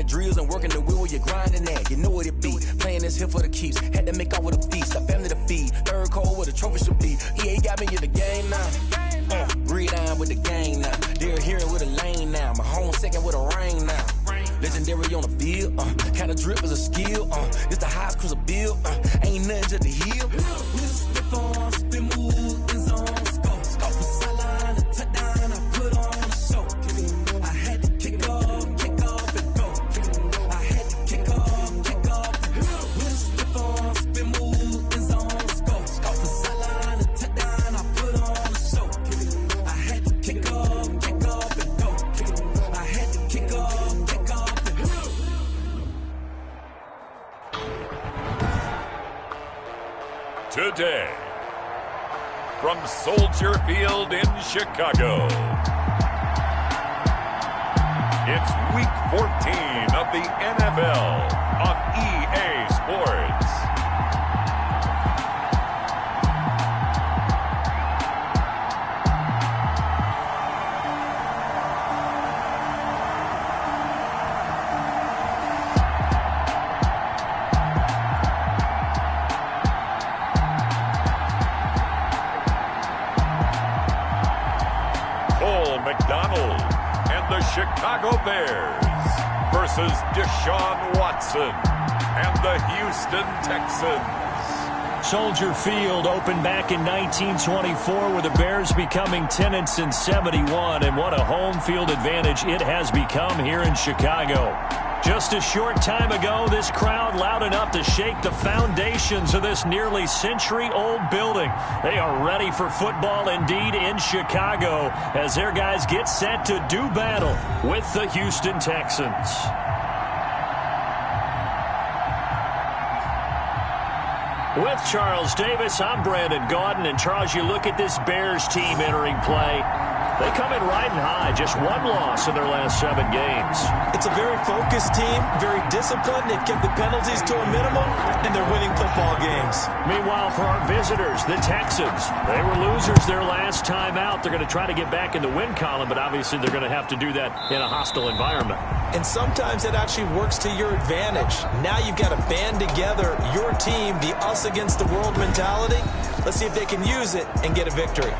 the drills and working the wheel where you're grinding at. You know what it be. Playing this here for the keeps. Had to make off with a feast. A family to feed. Third cold where the trophy should be. EA got me in the game now. Breed on with the gang now. They're here with a lane now. My home second with a rain now. Legendary on the field. Kinda drip is a skill. This the highest cruiser bill. Ain't nothing just to heal. Spin on, spin move, in zone, scope. Scope the sideline, a touchdown. I put on a show. I had to kick off and go. I had to kick off and go. Spin on, spin move, in zone, scope. Scope the sideline, a touchdown. I put on a show. I had to kick off and go. I had to kick off and go. Today, from Soldier Field in Chicago, it's Week 14 of the NFL on EA Sports. McDonald and the Chicago Bears versus Deshaun Watson and the Houston Texans. Soldier Field opened back in 1924 with the Bears becoming 10-71, and what a home field advantage it has become here in Chicago. Just a short time ago, this crowd loud enough to shake the foundations of this nearly century-old building. They are ready for football indeed in Chicago as their guys get set to do battle with the Houston Texans. With Charles Davis, I'm Brandon Gaudin. And Charles, you look at this Bears team entering play. They come in riding high, just one loss in their last 7 games. It's a very focused team, very disciplined. They've kept the penalties to a minimum, and they're winning football games. Meanwhile, for our visitors, the Texans, they were losers their last time out. They're going to try to get back in the win column, but obviously they're going to have to do that in a hostile environment. And sometimes that actually works to your advantage. Now you've got to band together your team, the us against the world mentality. Let's see if they can use it and get a victory.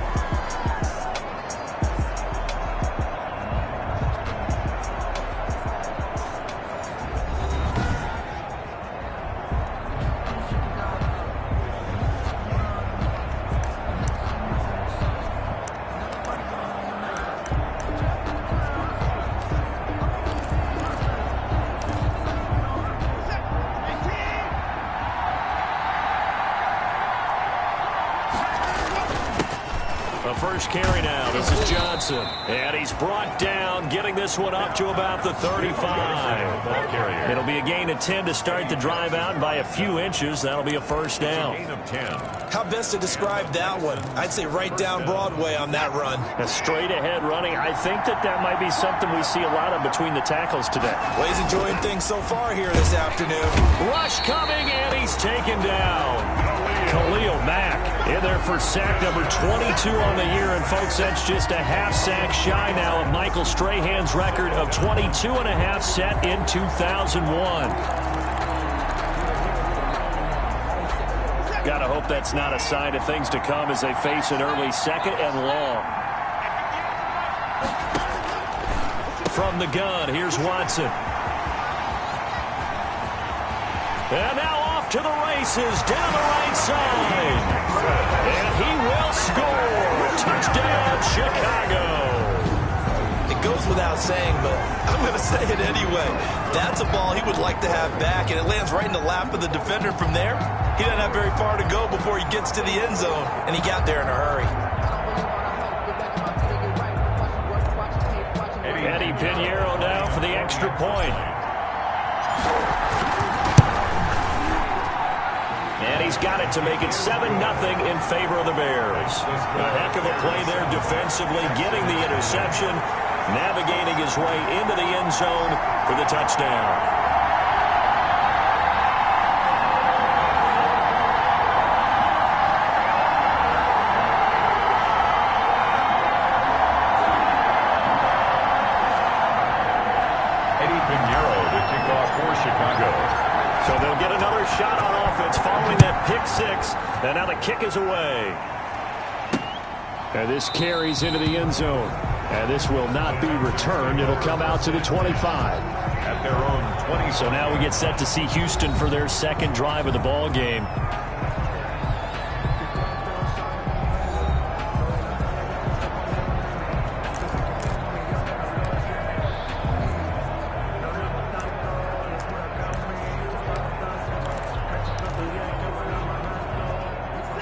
First carry now. This is Johnson. And he's brought down, getting this one up to about the 35. It'll be a gain of 10 to start the drive out. By a few inches, that'll be a first down. How best to describe that one? I'd say right down Broadway on that run. A straight ahead running. I think that might be something we see a lot of between the tackles today. Well, he's enjoying things so far here this afternoon. Rush coming, and he's taken down. Khalil Mack in there for sack number 22 on the year. And, folks, that's just a half sack shy now of Michael Strahan's record of 22.5 set in 2001. Got to hope that's not a sign of things to come as they face an early second and long. From the gun, here's Watson. And now off to the races down the right side. And he will score. Touchdown, Chicago. It goes without saying, but I'm going to say it anyway. That's a ball he would like to have back, and it lands right in the lap of the defender from there. He doesn't have very far to go before he gets to the end zone, and he got there in a hurry. Eddie Pinheiro now for the extra point. And he's got it to make it 7-0 in favor of the Bears. A heck of a play there defensively, getting the interception, navigating his way into the end zone for the touchdown. Eddie Pinheiro to kick Chicago. So they'll get another shot on offense following that pick six. And now the kick is away. And this carries into the end zone. And this will not be returned. It'll come out to the 25. At their own 20. So now we get set to see Houston for their second drive of the ball game.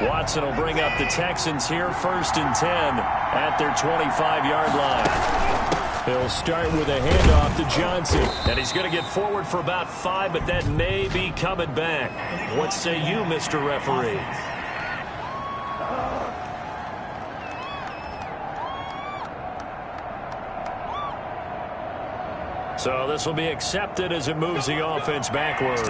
Watson will bring up the Texans here 1st and 10 at their 25-yard line. He'll start with a handoff to Johnson. And he's going to get forward for about 5, but that may be coming back. What say you, Mr. Referee? So this will be accepted as it moves the offense backwards.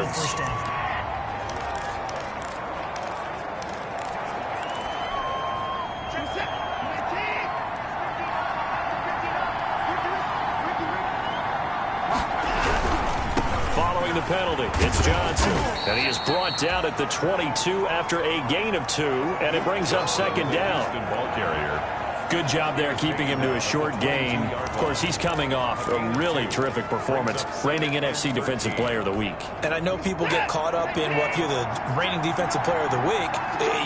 Penalty. It's Johnson. And he is brought down at the 22 after a gain of 2. And it brings up 2nd down. Ball carrier. Good job there keeping him to a short gain. Of course, he's coming off a really terrific performance. Reigning NFC Defensive Player of the Week. And I know people get caught up in, well, if you're the reigning Defensive Player of the Week,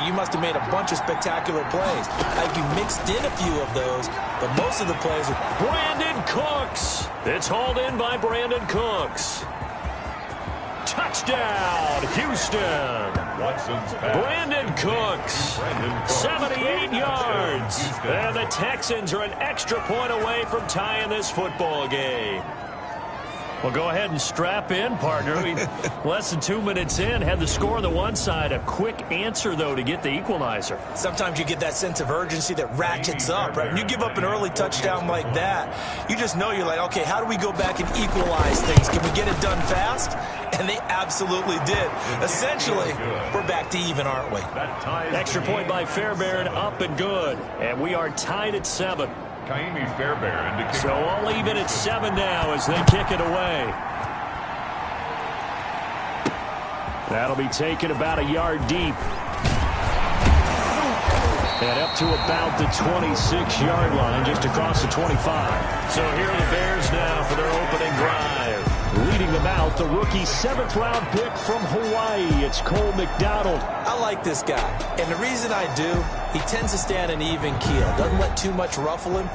you must have made a bunch of spectacular plays. Like you mixed in a few of those, but most of the plays are... Brandon Cooks. It's hauled in by Brandon Cooks. Touchdown, Houston. Watson's pass. Brandon Cooks, 78 yards. And the Texans are an extra point away from tying this football game. Well, go ahead and strap in, partner. Less than 2 minutes in, had the score on the one side. A quick answer, though, to get the equalizer. Sometimes you get that sense of urgency that ratchets up, right? When you give up an early touchdown like that, you just know you're like, okay, how do we go back and equalize things? Can we get it done fast? And they absolutely did. Essentially, we're back to even, aren't we? Extra point by Fairbairn, up and good. And we are tied at 7. Kaimi Fairbairn to kick. So all even at 7 now as they kick it away. That'll be taken about a yard deep. And up to about the 26-yard line, just across the 25. So here are the Bears now for their opening drive. Leading them out, the rookie 7th-round pick from Hawaii. It's Cole McDonald. I like this guy. And the reason I do, he tends to stay on an even keel. Doesn't let too much ruffle him.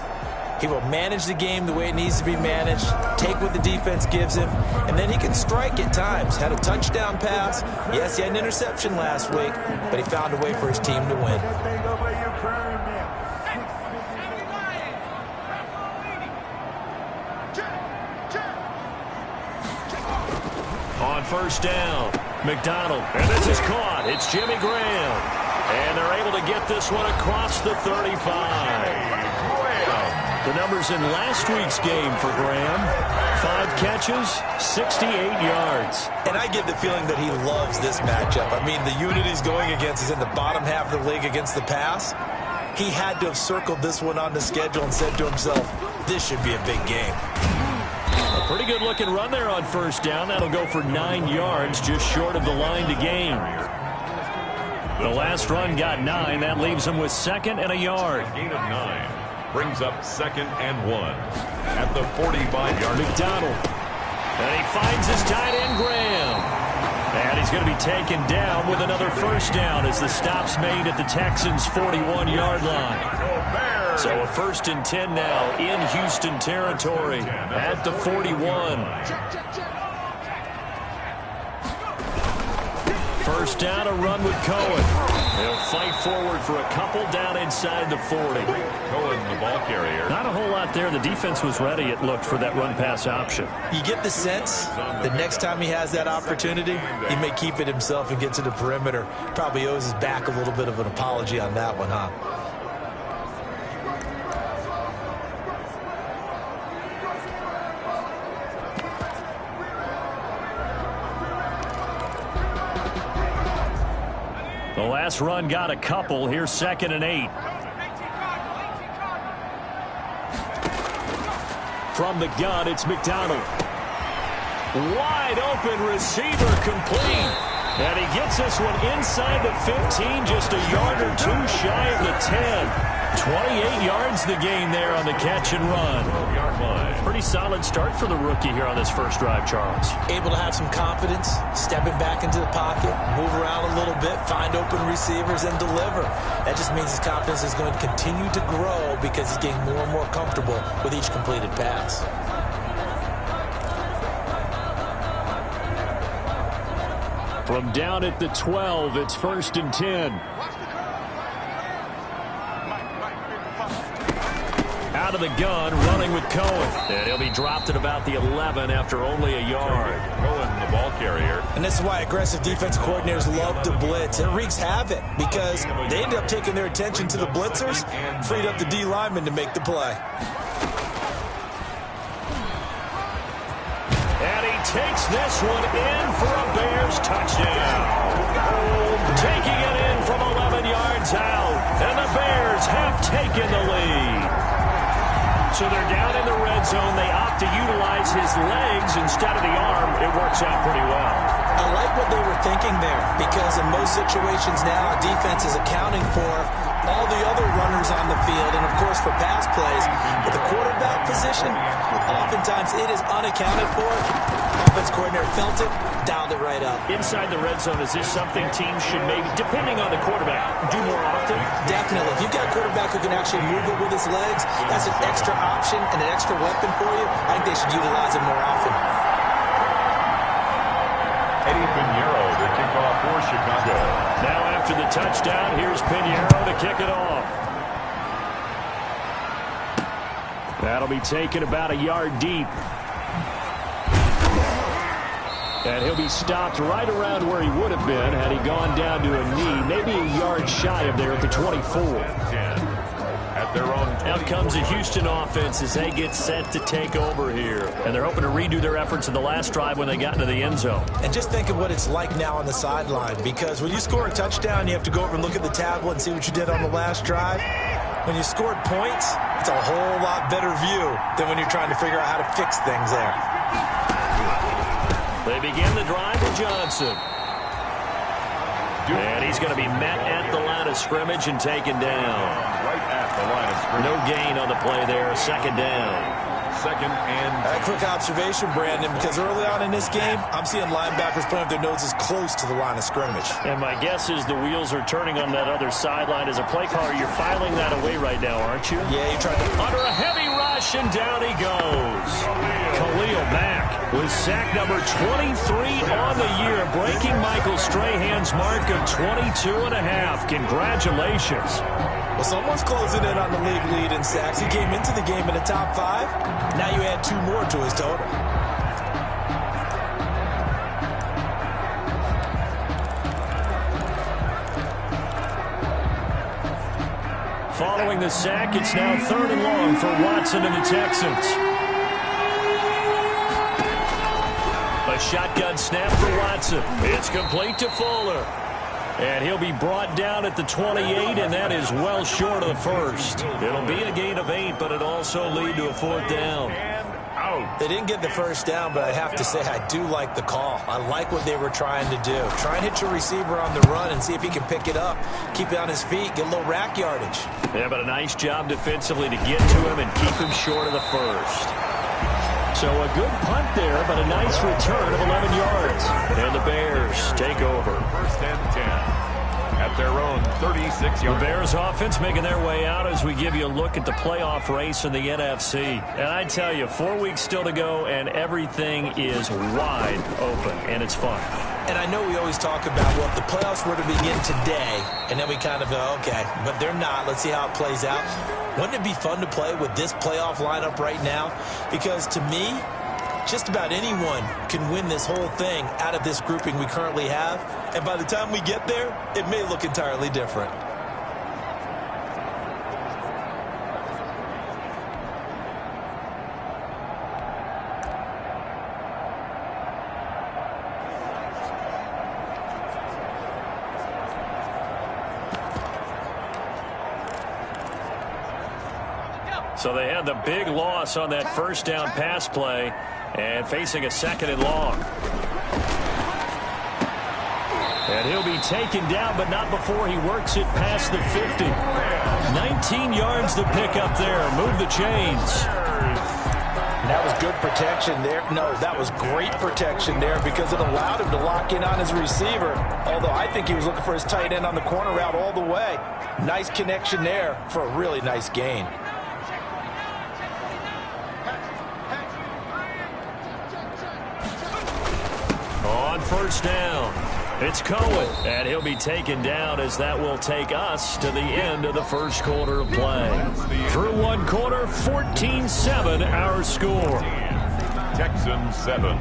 He will manage the game the way it needs to be managed, take what the defense gives him, and then he can strike at times. Had a touchdown pass. Yes, he had an interception last week, but he found a way for his team to win. On 1st down, McDonald, and this is caught. It's Jimmy Graham, and they're able to get this one across the 35. The numbers in last week's game for Graham: 5 catches, 68 yards. And I get the feeling that he loves this matchup. I mean, the unit he's going against is in the bottom half of the league against the pass. He had to have circled this one on the schedule and said to himself, this should be a big game. A pretty good-looking run there on 1st down. That'll go for 9 yards, just short of the line to gain. The last run got 9. That leaves him with 2nd and a yard. Gain of 9 brings up 2nd and 1 at the 45-yard. McDonald. And he finds his tight end, Graham. And he's going to be taken down with another 1st down as the stop's made at the Texans' 41-yard line. So a 1st and 10 now in Houston territory at the 41. 1st down, a run with Cohen. They'll fight forward for a couple down inside the 40. Cohen, the ball carrier. Not a whole lot there. The defense was ready, it looked, for that run-pass option. You get the sense the next time he has that opportunity, he may keep it himself and get to the perimeter. Probably owes his back a little bit of an apology on that one, huh? The last run got a couple. Here's 2nd and 8. From the gun, it's McDonald. Wide open receiver complete. And he gets this one inside the 15, just a yard or two shy of the 10. 28 yards the gain there on the catch and run. Pretty solid start for the rookie here on this first drive, Charles. Able to have some confidence, stepping back into the pocket, move around a little bit, find open receivers, and deliver. That just means his confidence is going to continue to grow because he's getting more and more comfortable with each completed pass. From down at the 12, it's 1st and 10. Out of the gun, running with Cohen. And he'll be dropped at about the 11 after only a yard. Cohen, the ball carrier. And this is why aggressive defense coordinators love to blitz. It wreaks havoc because they end up taking their attention to the blitzers, freed up the D lineman to make the play. And he takes this one in for a Bears touchdown. Taking it in from 11 yards out. And the Bears have taken the lead. So they're down in the red zone. They opt to utilize his legs instead of the arm. It works out pretty well. I like what they were thinking there because in most situations now, defense is accounting for all the other runners on the field and, of course, for pass plays. But the quarterback position, oftentimes it is unaccounted for. Offense coordinator felt it, dialed it right up. Inside the red zone, is this something teams should maybe, depending on the quarterback, do more often? Definitely. If you've got a quarterback who can actually move it with his legs, that's an extra option and an extra weapon for you. I think they should utilize it more often. Eddie Pinheiro, the kickoff for Chicago. Now after the touchdown, here's Pinheiro to kick it off. That'll be taken about a yard deep. And he'll be stopped right around where he would have been had he gone down to a knee, maybe a yard shy of there at the 24. At their own. Out comes the Houston offense as they get set to take over here. And they're hoping to redo their efforts in the last drive when they got into the end zone. And just think of what it's like now on the sideline, because when you score a touchdown, you have to go over and look at the tablet and see what you did on the last drive. When you scored points, it's a whole lot better view than when you're trying to figure out how to fix things there. They begin the drive with Johnson. And he's going to be met at the line of scrimmage and taken down. Right at the line of scrimmage. No gain on the play there. 2nd down. 2nd and... A quick observation, Brandon, because early on in this game, I'm seeing linebackers putting up their noses close to the line of scrimmage. And my guess is the wheels are turning on that other sideline. As a play caller, you're filing that away right now, aren't you? Yeah, you're trying to... Under a heavy rush, and down he goes. Khalil Mack with sack number 23 on the year, breaking Michael Strahan's mark of 22.5. Congratulations. Well, someone's closing in on the league lead in sacks. He came into the game in the top 5. Now you add 2 more to his total. Following the sack, it's now 3rd and long for Watson and the Texans. A shotgun snap for Watson. It's complete to Fuller. And he'll be brought down at the 28, and that is well short of the first. It'll be a gain of 8, but it'll also lead to a 4th down. They didn't get the first down, but I have to say I do like the call. I like what they were trying to do. Try and hit your receiver on the run and see if he can pick it up, keep it on his feet, get a little rack yardage. Yeah, but a nice job defensively to get to him and keep him short of the first. So a good punt there, but a nice return of 11 yards. And the Bears take over. 1st and 10. At their own 36 The yards. Bears offense making their way out as we give you a look at the playoff race in the NFC. And I tell you, 4 weeks still to go, and everything is wide open, and it's fun. And I know we always talk about, well, if the playoffs were to begin today, and then we kind of go, okay, but they're not. Let's see how it plays out. Wouldn't it be fun to play with this playoff lineup right now? Because to me, just about anyone can win this whole thing out of this grouping we currently have. And by the time we get there, it may look entirely different. So they had the big loss on that first down pass play. And facing a 2nd and long. And he'll be taken down, but not before he works it past the 50. 19 yards to pick up there. Move the chains. That was good protection there. No, that was great protection there because it allowed him to lock in on his receiver. Although I think he was looking for his tight end on the corner route all the way. Nice connection there for a really nice gain. On 1st down, it's Cohen, and he'll be taken down as that will take us to the end of the 1st quarter of play. Through 1 quarter, 14-7 our score. Texans 7.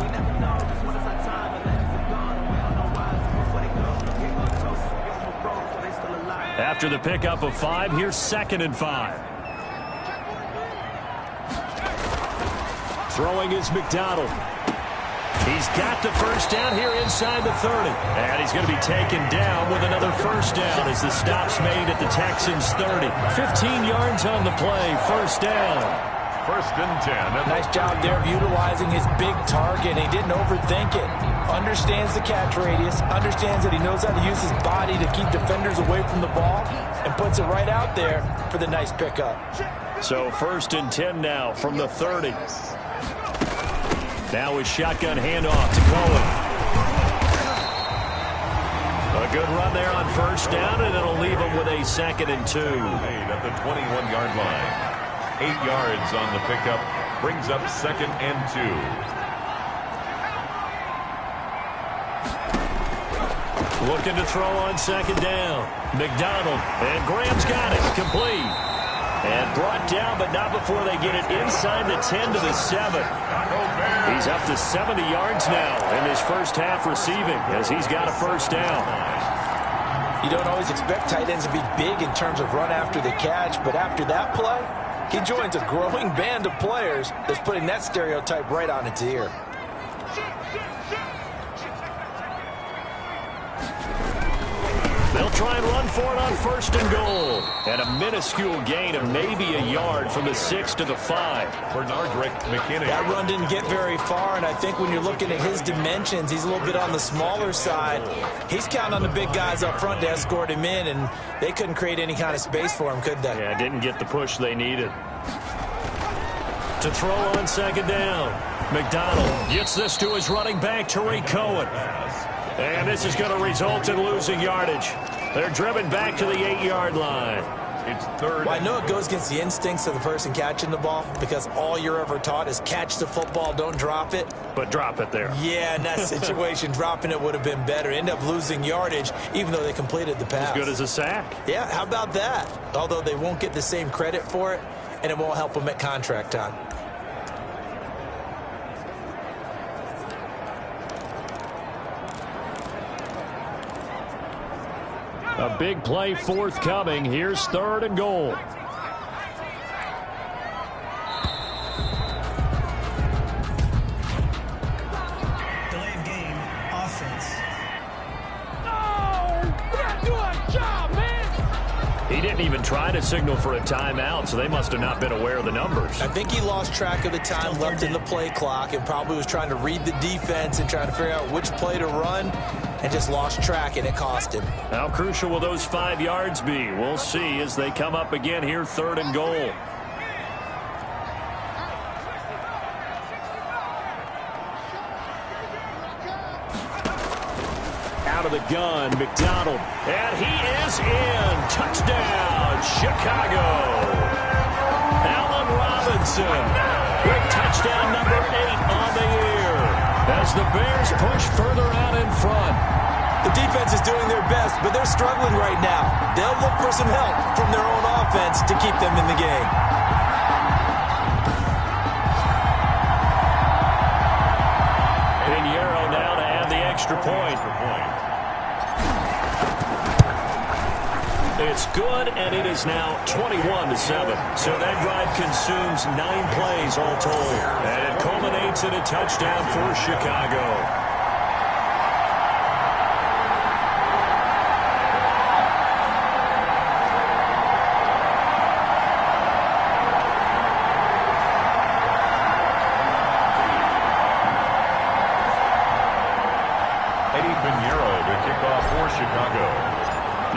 After the pickup of 5, here's 2nd and 5. Throwing is McDonald. He's got the 1st down here inside the 30. And he's going to be taken down with another 1st down as the stop's made at the Texans 30. 15 yards on the play, 1st down. 1st and 10. Nice job there of utilizing his big target. He didn't overthink it. Understands the catch radius. Understands that he knows how to use his body to keep defenders away from the ball. And puts it right out there for the nice pickup. So 1st and 10 now from the 30. Now his shotgun handoff to Cohen. A good run there on 1st down, and it'll leave him with a 2nd and 2. Made at the 21-yard line. 8 yards on the pickup. Brings up 2nd and 2. Looking to throw on 2nd down. McDonald, and Graham's got it. Complete. And brought down, but not before they get it inside the 10 to the 7. He's up to 70 yards now in his 1st half receiving as he's got a 1st down. You don't always expect tight ends to be big in terms of run after the catch, but after that play, he joins a growing band of players that's putting that stereotype right on its ear. They'll try and run for it on 1st and goal. And a minuscule gain of maybe a yard from the 6 to the 5. Bernardrick McKinney. That run didn't get very far, and I think when you're looking at his dimensions, he's a little bit on the smaller side. He's counting on the big guys up front to escort him in, and they couldn't create any kind of space for him, could they? Yeah, didn't get the push they needed. To throw on 2nd down. McDonald gets this to his running back, Tariq Cohen. And this is going to result in losing yardage. They're driven back to the 8-yard line. It's 3rd. Well, I know it goes against the instincts of the person catching the ball because all you're ever taught is catch the football, don't drop it. But drop it there. Yeah, in that situation, dropping it would have been better. End up losing yardage even though they completed the pass. As good as a sack. Yeah, how about that? Although they won't get the same credit for it, and it won't help them at contract time. A big play forthcoming. Here's 3rd and goal. Delay of game, offense. No! We gotta do our job, man! He didn't even try to signal for a timeout, so they must have not been aware of the numbers. I think he lost track of the time left in the play clock and probably was trying to read the defense and trying to figure out which play to run. And just lost track, and it cost him. How crucial will those 5 yards be? We'll see as they come up again here, 3rd and goal. Out of the gun, McDonald. And he is in. Touchdown, Chicago. Allen Robinson with touchdown number 8 on the year. As the Bears push further out in front. The defense is doing their best, but they're struggling right now. They'll look for some help from their own offense to keep them in the game. Pinheiro now to add the extra point. It's good, and it is now 21-7. So that drive consumes 9 plays all told. And it culminates in a touchdown for Chicago. Eddie Pinheiro to kick off for Chicago.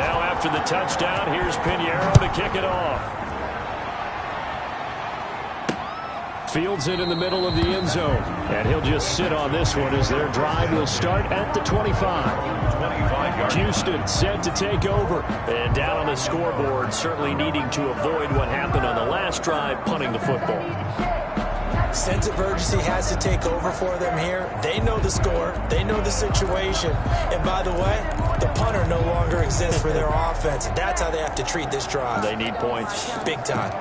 Now after the touchdown, here's Pinheiro to kick it off. Fields it in the middle of the end zone. And he'll just sit on this one as their drive will start at the 25. Houston set to take over. And down on the scoreboard, certainly needing to avoid what happened on the last drive, punting the football. Sense of urgency has to take over for them here. They know the score. They know the situation. And by the way, the punter no longer exists for their offense. That's how they have to treat this drive. They need points. Big time.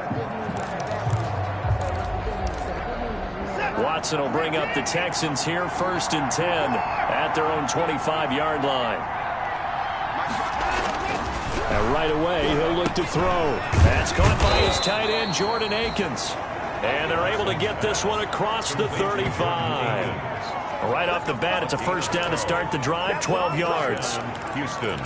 Watson will bring up the Texans here, 1st and 10 at their own 25-yard line. And right away, he'll look to throw. That's caught by his tight end, Jordan Akins. And they're able to get this one across the 35. Right off the bat, it's a first down to start the drive, 12 yards. Houston.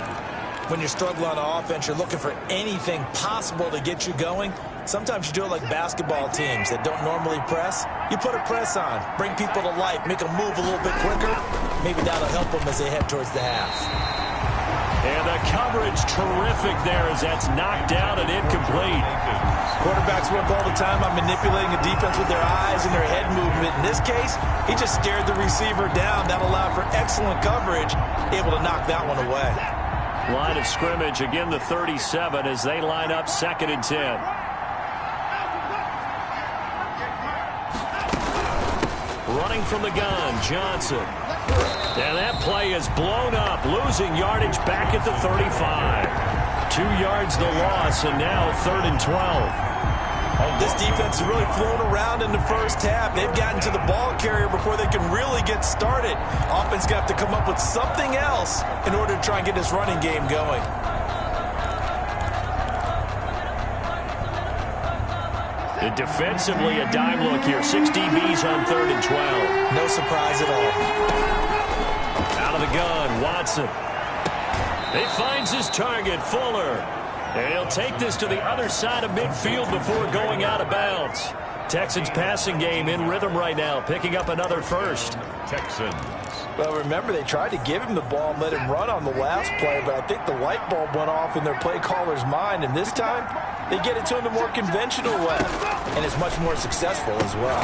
When you're struggling on offense, you're looking for anything possible to get you going. Sometimes you do it like basketball teams that don't normally press. You put a press on, bring people to life, make them move a little bit quicker. Maybe that'll help them as they head towards the half. And the coverage terrific there as that's knocked down and incomplete. Quarterbacks work all the time on manipulating a defense with their eyes and their head movement. In this case, he just stared the receiver down. That allowed for excellent coverage, able to knock that one away. Line of scrimmage, again the 37 as they line up 2nd and 10. Running from the gun, Johnson. And that play is blown up, losing yardage back at the 35. 2 yards the loss, and now 3rd and 12. This defense has really flown around in the first half. They've gotten to the ball carrier before they can really get started. Offense got to come up with something else in order to try and get this running game going. Defensively, a dime look here. 6 DBs on 3rd and 12. No surprise at all. Out of the gun, Watson. He finds his target, Fuller. And he'll take this to the other side of midfield before going out of bounds. Texans passing game in rhythm right now, picking up another first. Texans. Well, remember, they tried to give him the ball and let him run on the last play, but I think the light bulb went off in their play caller's mind, and this time they get it to him the more conventional way, and it's much more successful as well.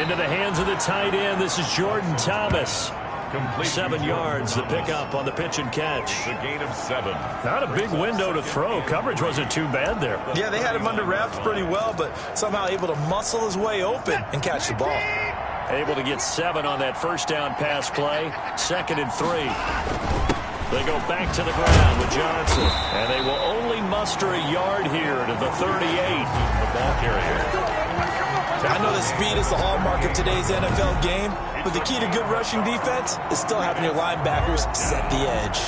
Into the hands of the tight end. This is Jordan Thomas. Complete 7 yards, the pickup on the pitch and catch. The gain of 7. Not a big window to throw. Coverage wasn't too bad there. Yeah, they had him under wraps pretty well, but somehow able to muscle his way open and catch the ball. Able to get 7 on that first down pass play. 2nd and 3. They go back to the ground with Johnson. And they will only muster a yard here to the 38. The ball carrier. I know that speed is the hallmark of today's NFL game, but the key to good rushing defense is still having your linebackers set the edge.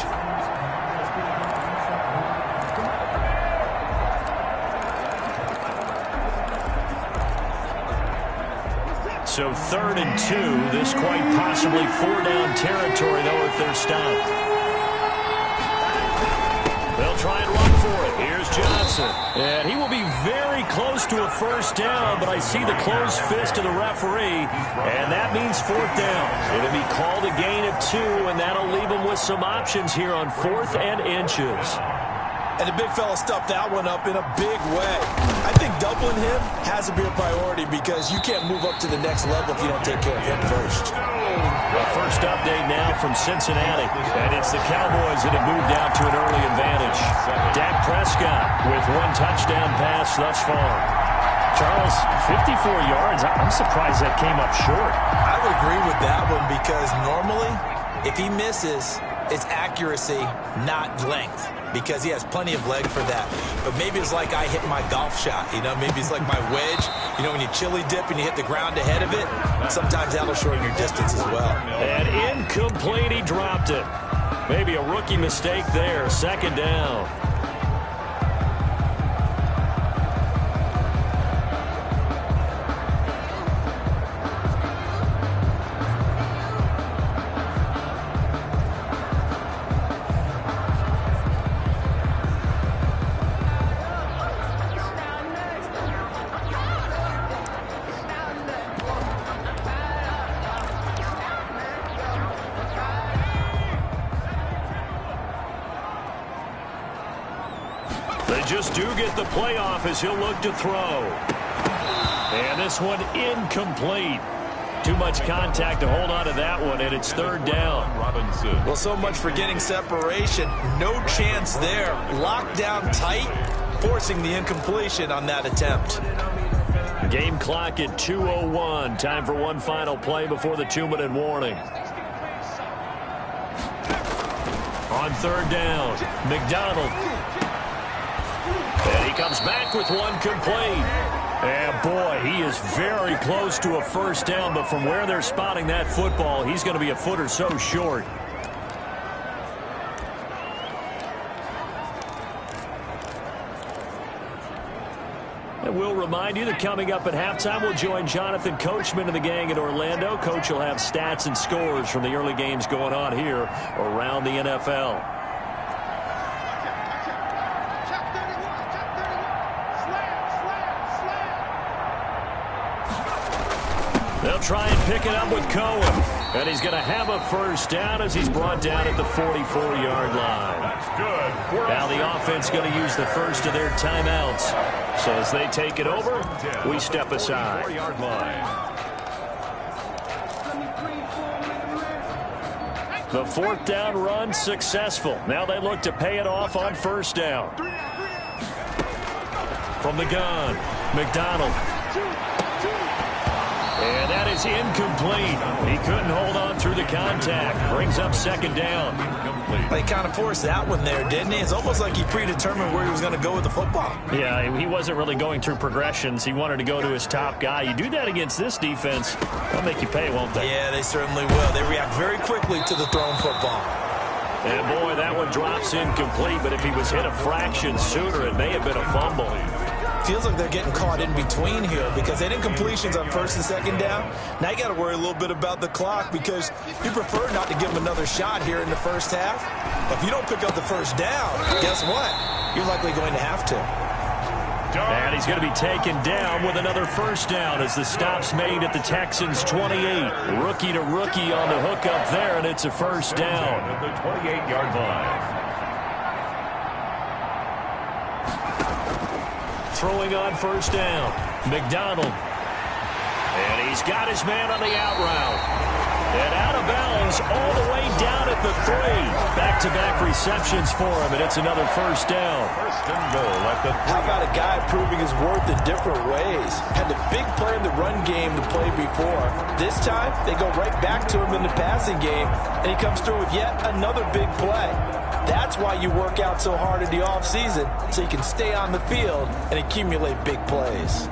So 3rd and 2. This quite possibly 4-down territory, though, if they're stopped. They'll try and run for it. Here's Johnson. And he will be very close to a first down, but I see the closed fist of the referee, and that means 4th down. It'll be called a gain of 2, and that'll leave them with some options here on 4th and inches. And the big fella stuffed that one up in a big way. I think doubling him has to be a priority because you can't move up to the next level if you don't take care of him first. A first update now from Cincinnati, and it's the Cowboys that have moved out to an early advantage. Dak Prescott with 1 touchdown pass thus far. Charles, 54 yards. I'm surprised that came up short. I would agree with that one because normally, if he misses, it's accuracy, not length, because he has plenty of leg for that. But maybe it's like I hit my golf shot, you know, maybe it's like my wedge. You know, when you chili dip and you hit the ground ahead of it, sometimes that'll shorten your distance as well. And incomplete, he dropped it. Maybe a rookie mistake there, 2nd down. just do get the playoff as he'll look to throw. And this one incomplete. Too much contact to hold on to that one, and it's third down. Robinson. Well, so much for getting separation. No chance there. Locked down tight, forcing the incompletion on that attempt. Game clock at 2:01. Time for one final play before the 2-minute warning. On third down, McDonald. And he comes back with one complete. And boy, he is very close to a first down, but from where they're spotting that football, he's going to be a foot or so short. And we'll remind you that coming up at halftime, we'll join Jonathan Coachman and the gang in Orlando. Coach will have stats and scores from the early games going on here around the NFL. They'll try and pick it up with Cohen. And he's going to have a first down as he's brought down at the 44-yard line. That's good. Now the offense going to use the first of their timeouts. So as they take it over, we step aside. 44-yard line. The fourth down run successful. Now they look to pay it off on first down. From the gun, McDonald. And that is incomplete. He couldn't hold on through the contact. Brings up second down. He kind of forced that one there, didn't he? It's almost like he predetermined where he was going to go with the football. Yeah, he wasn't really going through progressions. He wanted to go to his top guy. You do that against this defense, they'll make you pay, won't they? Yeah, they certainly will. They react very quickly to the thrown football. And boy, that one drops incomplete, but if he was hit a fraction sooner, it may have been a fumble. Feels like they're getting caught in between here because they did incompletions on first and second down. Now you got to worry a little bit about the clock because you prefer not to give them another shot here in the first half. If you don't pick up the first down, guess what? You're likely going to have to. And he's going to be taken down with another first down as the stop's made at the Texans' 28. Rookie to rookie on the hook up there, and it's a first down. At the 28-yard line. Throwing on first down, McDonald. And he's got his man on the out route. And out of bounds all the way down at the 3. Back-to-back receptions for him, and it's another first down. First and goal at the 3. How about a guy proving his worth in different ways? Had the big play in the run game to play before. This time, they go right back to him in the passing game, and he comes through with yet another big play. That's why you work out so hard in the offseason, so you can stay on the field and accumulate big plays.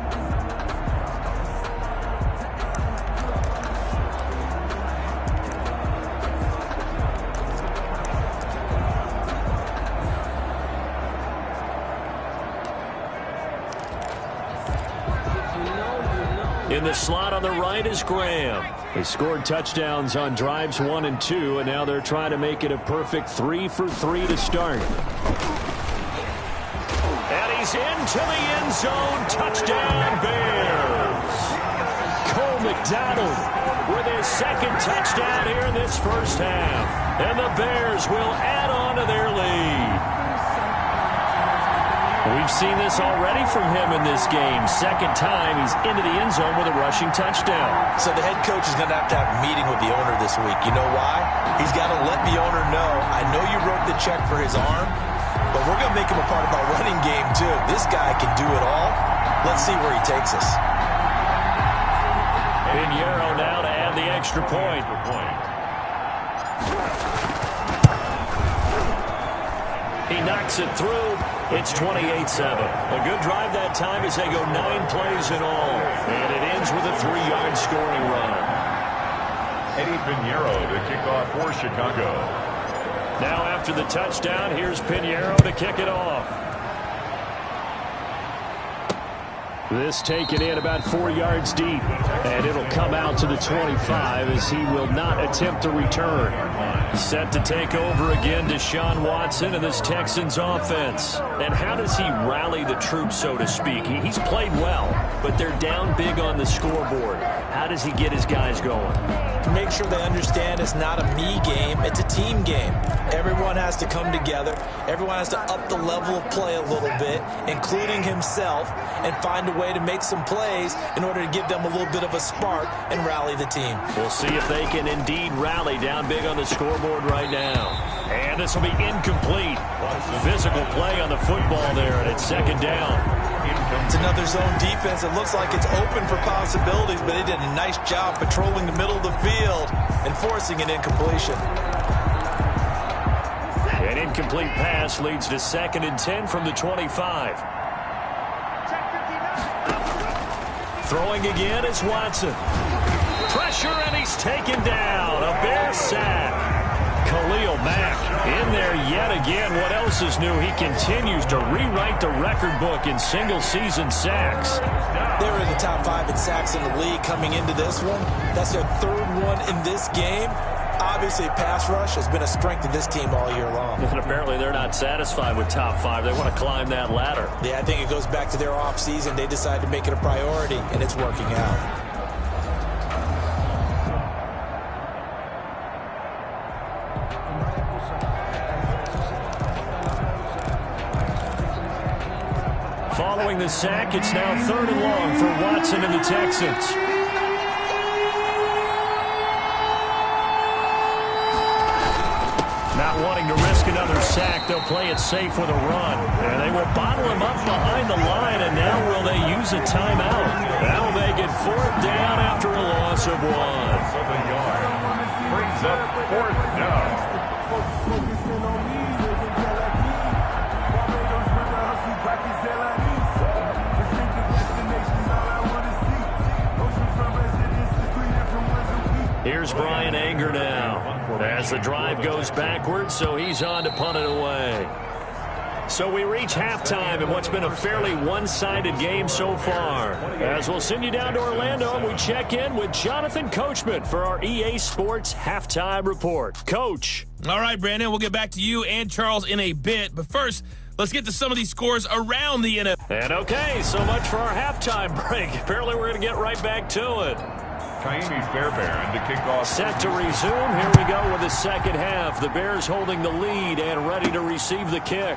In the slot on the right is Graham. They scored touchdowns on drives 1 and 2, and now they're trying to make it a perfect 3 for 3 to start. And he's into the end zone. Touchdown, Bears. Cole McDonald with his second touchdown here in this first half. And the Bears will add on to their lead. We've seen this already from him in this game. Second time he's into the end zone with a rushing touchdown. So the head coach is going to have a meeting with the owner this week. You know why? He's got to let the owner know, I know you wrote the check for his arm, but we're going to make him a part of our running game too. This guy can do it all. Let's see where he takes us. Pinheiro now to add the extra point. He knocks it through. It's 28-7. A good drive that time as they go 9 plays in all. And it ends with a 3-yard scoring run. Eddie Pinheiro to kick off for Chicago. Now after the touchdown, here's Pinheiro to kick it off. This taken in about 4 yards deep. And it'll come out to the 25 as he will not attempt to return. Set to take over again, Deshaun Watson and this Texans offense. And how does he rally the troops, so to speak? He's played well, but they're down big on the scoreboard. How does he get his guys going? To make sure they understand it's not a me game, it's a team game. Everyone has to come together. Everyone has to up the level of play a little bit, including himself, and find a way to make some plays in order to give them a little bit of a spark and rally the team. We'll see if they can indeed rally. Down big on the scoreboard right now. And this will be incomplete. Physical play on the football there, and it's second down. It's another zone defense. It looks like it's open for possibilities, but they did a nice job patrolling the middle of the field and forcing an incompletion. An incomplete pass leads to 2nd and 10 from the 25. Throwing again is Watson. Pressure, and he's taken down. A Bear sack. Khalil Mack in there yet again. What else is new? He continues to rewrite the record book in single-season sacks. They were in the top 5 in sacks in the league coming into this one. That's their 3rd one in this game. Obviously, pass rush has been a strength of this team all year long. And apparently they're not satisfied with top 5. They want to climb that ladder. Yeah, I think it goes back to their offseason. They decided to make it a priority, and it's working out. Following the sack, it's now 3rd and long for Watson and the Texans. Not wanting to risk another sack, they'll play it safe with a run. And they will bottle him up behind the line, and now will they use a timeout? That'll make it 4th down after a loss of 1. Brings up 4th down. Here's Brian Anger now as the drive goes backwards, so he's on to punt it away. So we reach halftime in what's been a fairly one-sided game so far. As we'll send you down to Orlando, and we check in with Jonathan Coachman for our EA Sports Halftime Report. Coach. All right, Brandon, we'll get back to you and Charles in a bit. But first, let's get to some of these scores around the NFL. And okay, so much for our halftime break. Apparently we're going to get right back to it. Kaimi Fairbairn to kick off. Set to resume. Here we go with the second half. The Bears holding the lead and ready to receive the kick.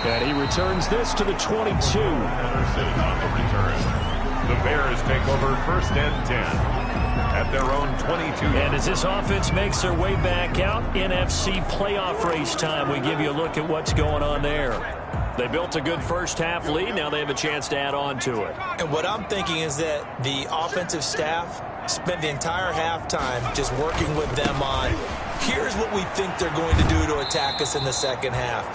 And he returns this to the 22. Anderson on the return. The Bears take over 1st and 10 at their own 22. And as this offense makes their way back out, NFC playoff race time, we give you a look at what's going on there. They built a good first half lead. Now they have a chance to add on to it. And what I'm thinking is that the offensive staff spent the entire halftime just working with them on, here's what we think they're going to do to attack us in the second half.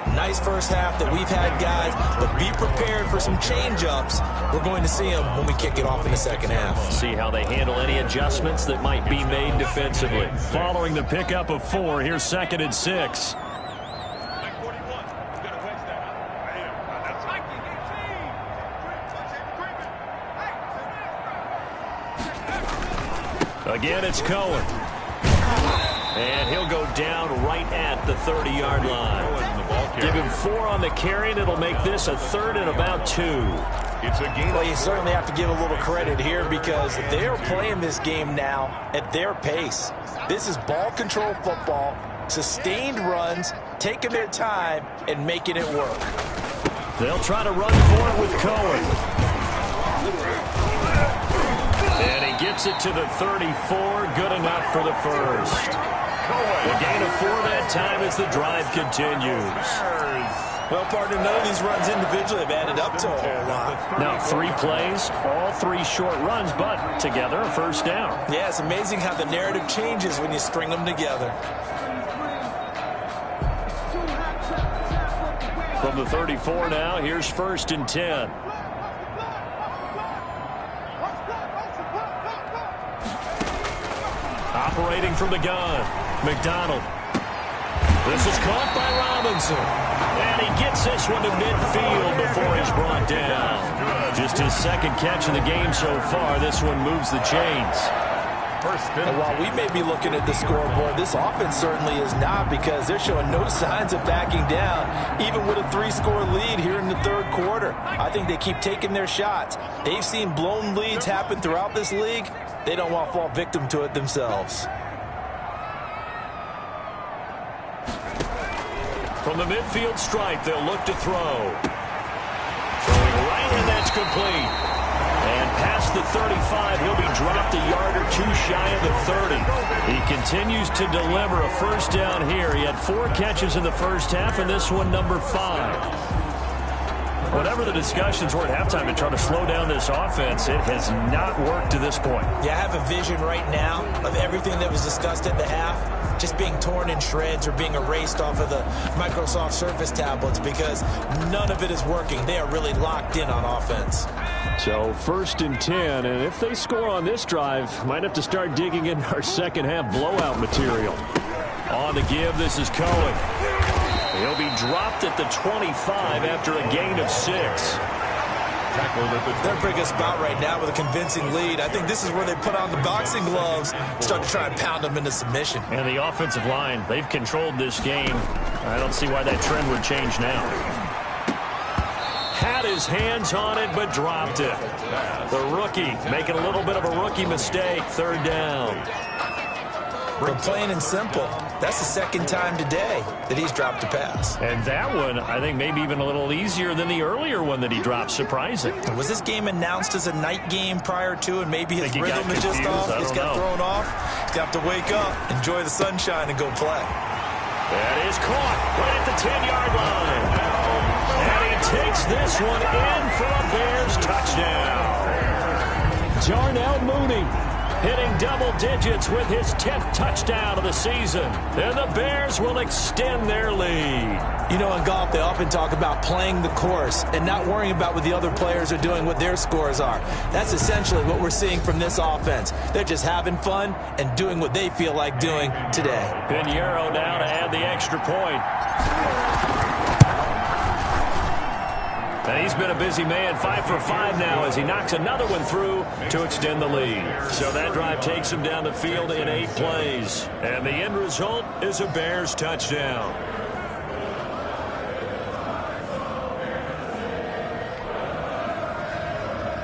Nice first half that we've had, guys, but be prepared for some change-ups. We're going to see them when we kick it off in the second half. See how they handle any adjustments that might be made defensively. Following the pickup of 4, here's 2nd and 6. Again, it's Cohen. And he'll go down right at the 30-yard line. Give him 4 on the carry, and it'll make this a 3rd and about 2. It's a game. Well, you certainly have to give a little credit here because they're playing this game now at their pace. This is ball control football, sustained runs, taking their time, and making it work. They'll try to run for it with Cohen. And he gets it to the 34, good enough for the first. The gain of 4 that time as the drive continues. Well, partner, none of these runs individually have added up to a whole lot. Now 3 plays, all 3 short runs, but together a first down. Yeah, it's amazing how the narrative changes when you string them together. From the 34 now, here's 1st and 10. Operating from the gun, McDonald. This is caught by Robinson. And he gets this one to midfield before he's brought down. Just his 2nd catch of the game so far. This one moves the chains. First And while we may be looking at the scoreboard, this offense certainly is not, because they're showing no signs of backing down, even with a 3-score lead here in the third quarter. I think they keep taking their shots. They've seen blown leads happen throughout this league. They don't want to fall victim to it themselves. From the midfield stripe, they'll look to throw. Throwing right, and that's complete. And past the 35, he'll be dropped a yard or two shy of the 30. He continues to deliver a first down here. He had 4 catches in the first half, and this one number 5. Whatever the discussions were at halftime to try to slow down this offense, it has not worked to this point. Yeah, I have a vision right now of everything that was discussed at the half just being torn in shreds or being erased off of the Microsoft Surface tablets, because none of it is working. They are really locked in on offense. So 1st and 10, and if they score on this drive, might have to start digging in our second half blowout material. On the give, this is Cohen. He'll be dropped at the 25 after a gain of 6. They're a pretty good spot right now with a convincing lead. I think this is where they put on the boxing gloves, start to try and pound them into submission. And the offensive line, they've controlled this game. I don't see why that trend would change now. Had his hands on it, but dropped it. The rookie making a little bit of a rookie mistake. 3rd down. But plain and simple, that's the 2nd time today that he's dropped a pass. And that one, I think, maybe even a little easier than the earlier one that he dropped. Surprising. Was this game announced as a night game prior to, and maybe his rhythm is just off? He's got thrown off. He's got to wake up, enjoy the sunshine, and go play. That is caught right at the 10-yard line. And he takes this one in for a Bears touchdown. Darnell Mooney hitting double digits with his 10th touchdown of the season. And the Bears will extend their lead. You know, in golf, they often talk about playing the course and not worrying about what the other players are doing, what their scores are. That's essentially what we're seeing from this offense. They're just having fun and doing what they feel like doing today. Pinheiro now to add the extra point. And he's been a busy man, 5 for 5 now as he knocks another one through to extend the lead. So that drive takes him down the field in 8 plays. And the end result is a Bears touchdown.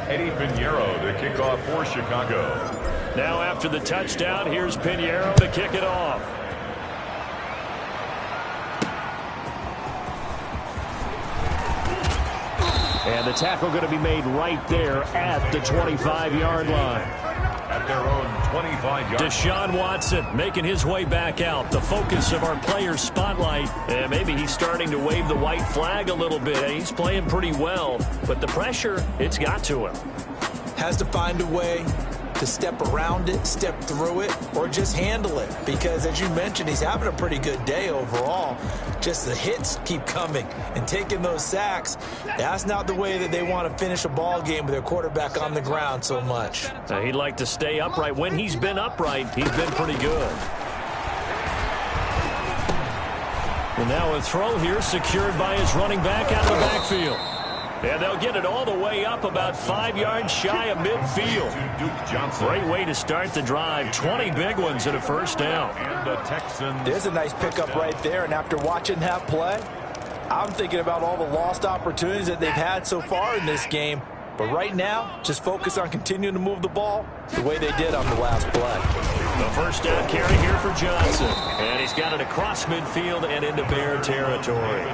Eddie Pinheiro to kick off for Chicago. Now after the touchdown, here's Pinheiro to kick it off. And the tackle going to be made right there at the 25-yard line. At their own 25-yard line. Deshaun Watson making his way back out. The focus of our players' spotlight. And maybe he's starting to wave the white flag a little bit. He's playing pretty well. But the pressure, it's got to him. Has to find a way to step around it, step through it, or just handle it. Because, as you mentioned, he's having a pretty good day overall. Just the hits keep coming and taking those sacks. That's not the way that they want to finish a ball game with their quarterback on the ground so much. He'd like to stay upright. When he's been upright, he's been pretty good. And now a throw here secured by his running back out of the backfield. And they'll get it all the way up about 5 yards shy of midfield. Great way to start the drive. 20 big ones and a first down. And the Texans. There's a nice pickup right there. And after watching that play, I'm thinking about all the lost opportunities that they've had so far in this game. But right now, just focus on continuing to move the ball the way they did on the last play. The first down carry here for Johnson. And he's got it across midfield and into Bear territory.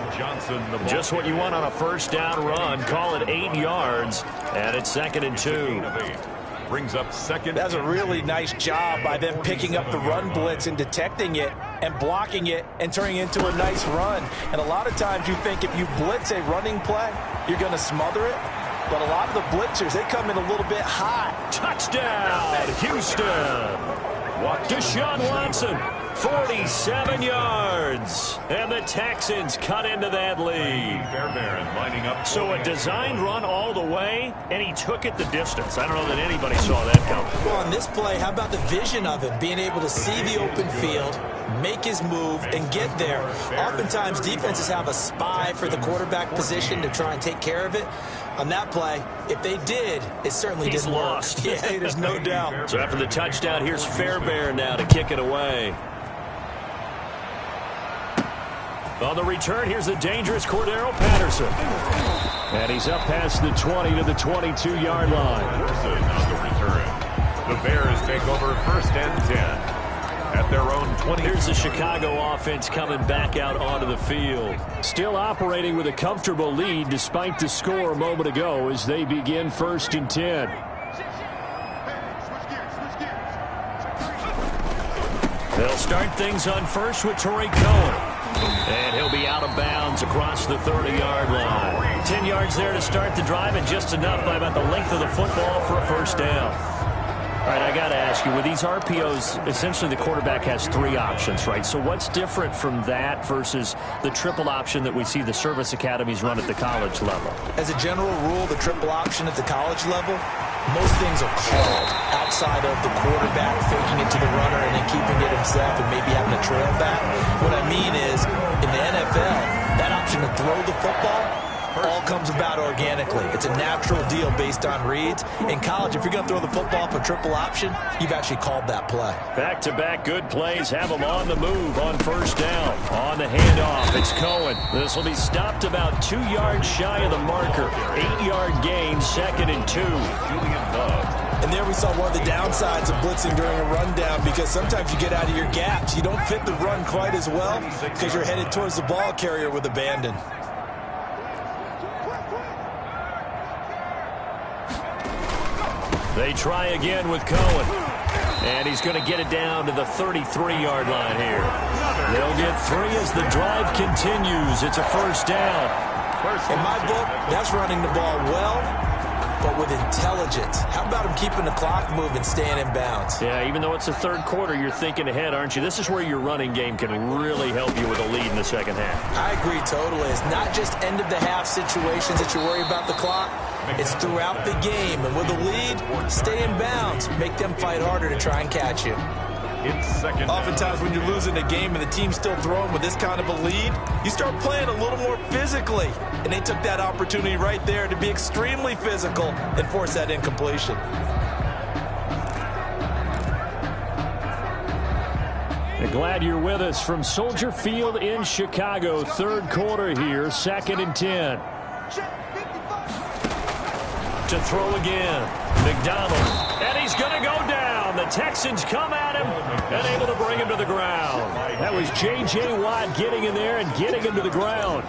Just what you want on a first down run. Call it 8 yards. And it's 2nd and 2. Brings up 2nd. That's a really nice job by them picking up the run blitz and detecting it and blocking it and turning it into a nice run. And a lot of times you think if you blitz a running play, you're going to smother it. But a lot of the blitzers, they come in a little bit high. Touchdown, Houston. Deshaun Watson, 47 yards. And the Texans cut into that lead. Lining up. So a designed run all the way, and he took it the distance. I don't know that anybody saw that coming. Well, on this play, how about the vision of him, being able to see the open field, make his move, and get there. Oftentimes, defenses have a spy for the quarterback position to try and take care of it. On that play, if they did, it certainly didn't work. Lost. Yeah, there's no doubt. So after the touchdown, here's Fairbairn now to kick it away. On the return, here's the dangerous Cordero Patterson. And he's up past the 20 to the 22-yard line. Patterson on the return. The Bears take over 1st and 10 at their own 20. Here's the Chicago offense coming back out onto the field. Still operating with a comfortable lead despite the score a moment ago as they begin 1st and 10. They'll start things on first with Torrey Cohen. And he'll be out of bounds across the 30-yard line. 10 yards there to start the drive, and just enough by about the length of the football for a first down. All right, I got to ask you, with these RPOs, essentially the quarterback has 3 options, right? So what's different from that versus the triple option that we see the service academies run at the college level? As a general rule, the triple option at the college level, most things are called outside of the quarterback faking it to the runner and then keeping it himself and maybe having a trail back. What I mean is, in the NFL, that option to throw the football all comes about organically. It's a natural deal based on reads. In college, if you're going to throw the football for triple option, you've actually called that play. Back-to-back good plays have them on the move on first down. On the handoff, it's Cohen. This will be stopped about 2 yards shy of the marker. 8-yard gain, 2nd and 2. And there we saw one of the downsides of blitzing during a rundown, because sometimes you get out of your gaps. You don't fit the run quite as well because you're headed towards the ball carrier with abandon. They try again with Cohen. And he's going to get it down to the 33-yard line here. They'll get 3 as the drive continues. It's a first down. In my book, that's running the ball well, but with intelligence. How about him keeping the clock moving, staying in bounds? Yeah, even though it's the third quarter, you're thinking ahead, aren't you? This is where your running game can really help you with a lead in the second half. I agree totally. It's not just end-of-the-half situations that you worry about the clock. It's throughout the game. And with a lead, stay in bounds. Make them fight harder to try and catch you. Oftentimes when you're losing a game and the team's still throwing with this kind of a lead, you start playing a little more physically. And they took that opportunity right there to be extremely physical and force that incompletion. Glad you're with us from Soldier Field in Chicago. Third quarter here, 2nd and 10. To throw again, McDonald, and he's going to go down. The Texans come at him and able to bring him to the ground. That was J.J. Watt getting in there and getting him to the ground.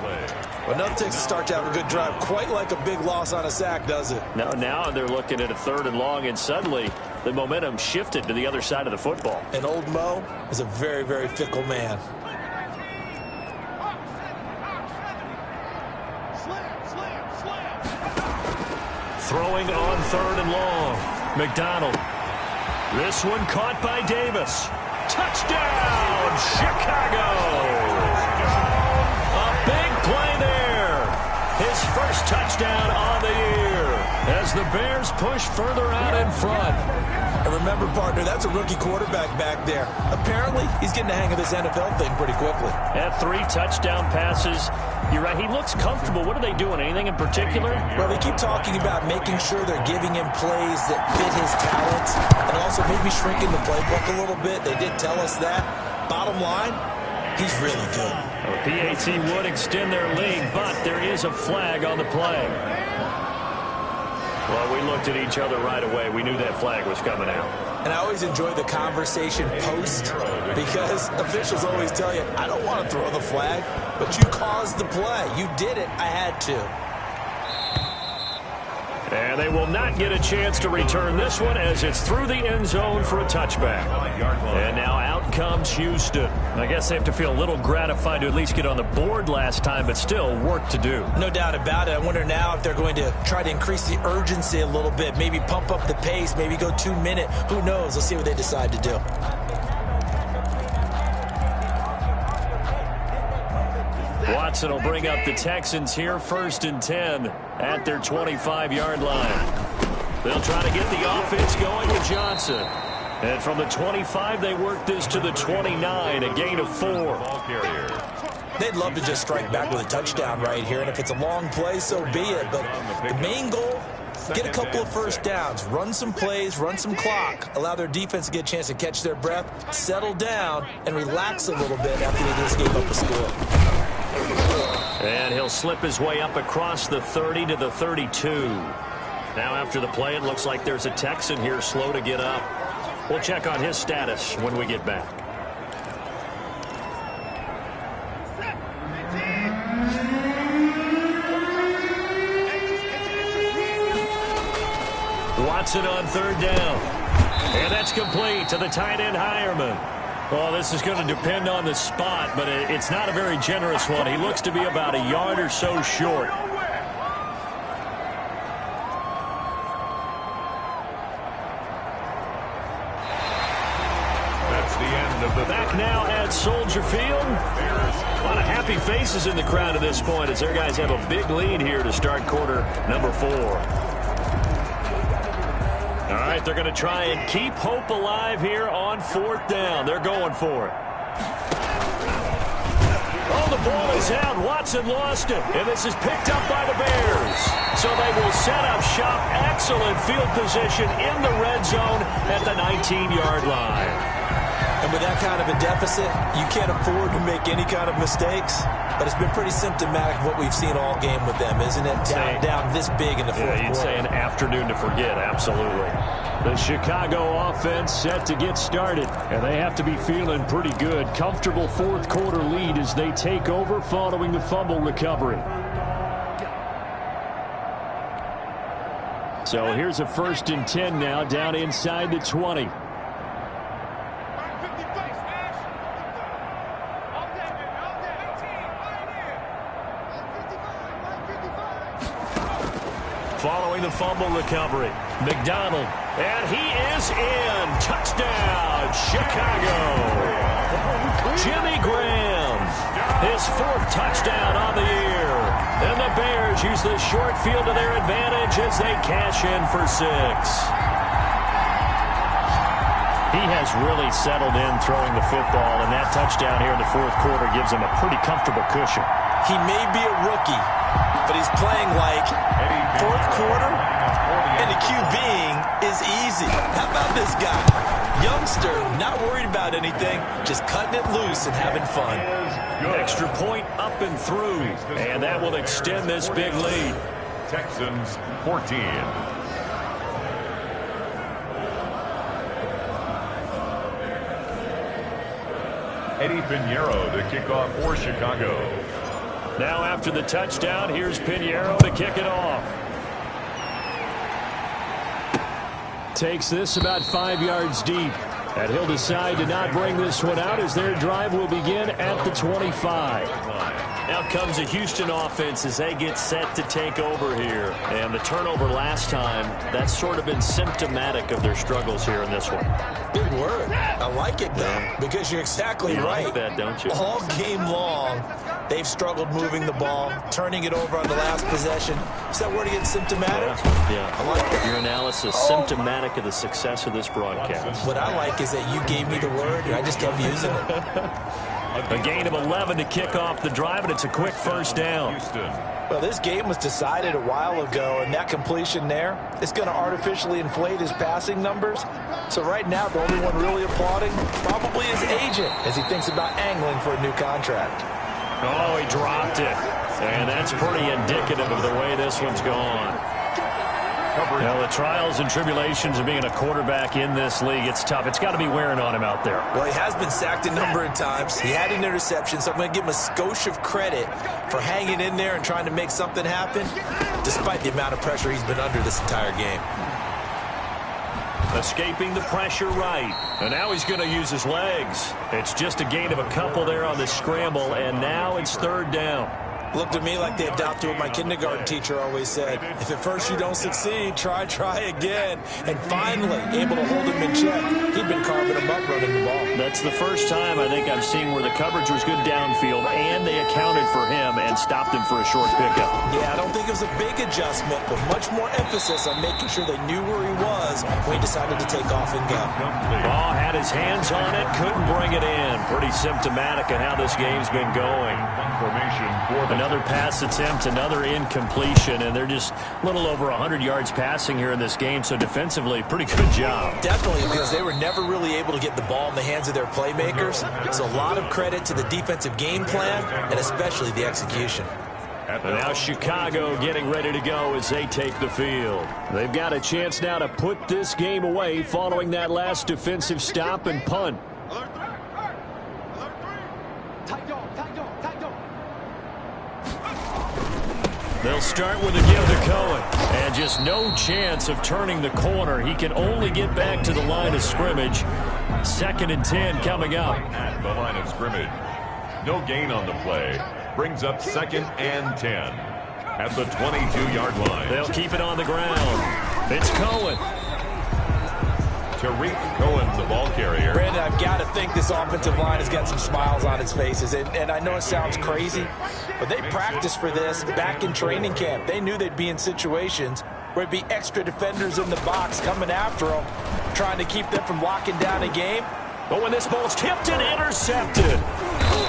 Well, nothing takes a start to have a good drive quite like a big loss on a sack, does it? No, now they're looking at a 3rd and long, and suddenly the momentum shifted to the other side of the football. And old Mo is a very, very fickle man. Throwing on 3rd and long. McDonald. This one caught by Davis. Touchdown, Chicago! A big play there. His first touchdown on the year as the Bears push further out in front. And remember, partner, that's a rookie quarterback back there. Apparently, he's getting the hang of this NFL thing pretty quickly. At 3 touchdown passes. You're right, he looks comfortable. What are they doing? Anything in particular? Well, they keep talking about making sure they're giving him plays that fit his talents and also maybe shrinking the playbook a little bit. They did tell us that. Bottom line, he's really good. Well, PAT would extend their lead, but there is a flag on the play. Well, we looked at each other right away. We knew that flag was coming out. And I always enjoy the conversation post because officials always tell you, I don't want to throw the flag, but you caused the play. You did it. I had to. And they will not get a chance to return this one as it's through the end zone for a touchback. And now out comes Houston. I guess they have to feel a little gratified to at least get on the board last time, but still work to do. No doubt about it. I wonder now if they're going to try to increase the urgency a little bit, maybe pump up the pace, maybe go 2-minute. Who knows? Let's see what they decide to do. Watson will bring up the Texans here, 1st and 10 at their 25-yard line. They'll try to get the offense going with Johnson. And from the 25, they work this to the 29, a gain of 4. They'd love to just strike back with a touchdown right here, and if it's a long play, so be it. But the main goal, get a couple of first downs, run some plays, run some clock, allow their defense to get a chance to catch their breath, settle down, and relax a little bit after they just gave up a score. And he'll slip his way up across the 30 to the 32. Now after the play, it looks like there's a Texan here slow to get up. We'll check on his status when we get back. Watson on third down. And that's complete to the tight end, Hireman. Well, this is going to depend on the spot, but it's not a very generous one. He looks to be about a yard or so short. That's the end of the back now at Soldier Field. A lot of happy faces in the crowd at this point as their guys have a big lead here to start quarter number 4. All right, they're going to try and keep hope alive here on fourth down. They're going for it. Oh, the ball is out. Watson lost it, and this is picked up by the Bears. So they will set up shop. Excellent field position in the red zone at the 19-yard line. And with that kind of a deficit, you can't afford to make any kind of mistakes. But it's been pretty symptomatic of what we've seen all game with them, isn't it? Down this big in the fourth quarter. You'd say an afternoon to forget, absolutely. The Chicago offense set to get started, and they have to be feeling pretty good. Comfortable fourth quarter lead as they take over following the fumble recovery. So here's a 1st and 10 now down inside the 20. Following the fumble recovery, McDonald, and he is in. Touchdown, Chicago. Jimmy Graham, his 4th touchdown on the year. And the Bears use the short field to their advantage as they cash in for 6. He has really settled in throwing the football, and that touchdown here in the 4th quarter gives him a pretty comfortable cushion. He may be a rookie, but he's playing like 4th quarter, and the QBing is easy. How about this guy? Youngster, not worried about anything, just cutting it loose and having fun. Extra point up and through, and that will extend this big lead. Texans 14. Eddie Pinheiro to kick off for Chicago. Now after the touchdown, here's Pinheiro to kick it off. Takes this about 5 yards deep. And he'll decide to not bring this one out as their drive will begin at the 25. Now comes a Houston offense as they get set to take over here. And the turnover last time, that's sort of been symptomatic of their struggles here in this one. Big word. I like it, though, because you're exactly right. Like that, don't you? All game long, they've struggled moving the ball, turning it over on the last possession. Is that word again, symptomatic? Yeah. I like it. Your analysis, symptomatic of the success of this broadcast. What I like is that you gave me the word, and I just kept using it. A gain of 11 to kick off the drive, and it's a quick first down. Well, this game was decided a while ago, and that completion there is going to artificially inflate his passing numbers. So right now, the only one really applauding probably his agent as he thinks about angling for a new contract. Oh, he dropped it. And that's pretty indicative of the way this one's gone. Now, the trials and tribulations of being a quarterback in this league, it's tough. It's got to be wearing on him out there. Well, he has been sacked a number of times. He had an interception, so I'm going to give him a skosh of credit for hanging in there and trying to make something happen, despite the amount of pressure he's been under this entire game. Escaping the pressure right. And now he's going to use his legs. It's just a gain of a couple there on the scramble, and now it's third down. Looked to me like they adopted what my kindergarten teacher always said. If at first you don't succeed, try again. And finally, able to hold him in check. He'd been carving him up running the ball. That's the first time I think I've seen where the coverage was good downfield, and they accounted for him and stopped him for a short pickup. Yeah, I don't think it was a big adjustment, but much more emphasis on making sure they knew where he was when he decided to take off and go. Ball had his hands on it, couldn't bring it in. Pretty symptomatic of how this game's been going. Another pass attempt, another incompletion, and they're just a little over 100 yards passing here in this game, so defensively, pretty good job. Definitely, because they were never really able to get the ball in the hands of their playmakers. So a lot of credit to the defensive game plan, and especially the execution. And now Chicago getting ready to go as they take the field. They've got a chance now to put this game away following that last defensive stop and punt. They'll start with a give to Cohen. And just no chance of turning the corner. He can only get back to the line of scrimmage. 2nd and 10 coming up. At the line of scrimmage. No gain on the play. Brings up 2nd and 10 at the 22-yard line. They'll keep it on the ground. It's Cohen. Tariq Cohen, the ball carrier. Brandon, I've got to think this offensive line has got some smiles on its faces. And I know it sounds crazy, but they practiced for this back in training camp. They knew they'd be in situations where it'd be extra defenders in the box coming after them, trying to keep them from locking down a game. But when this ball's tipped and intercepted,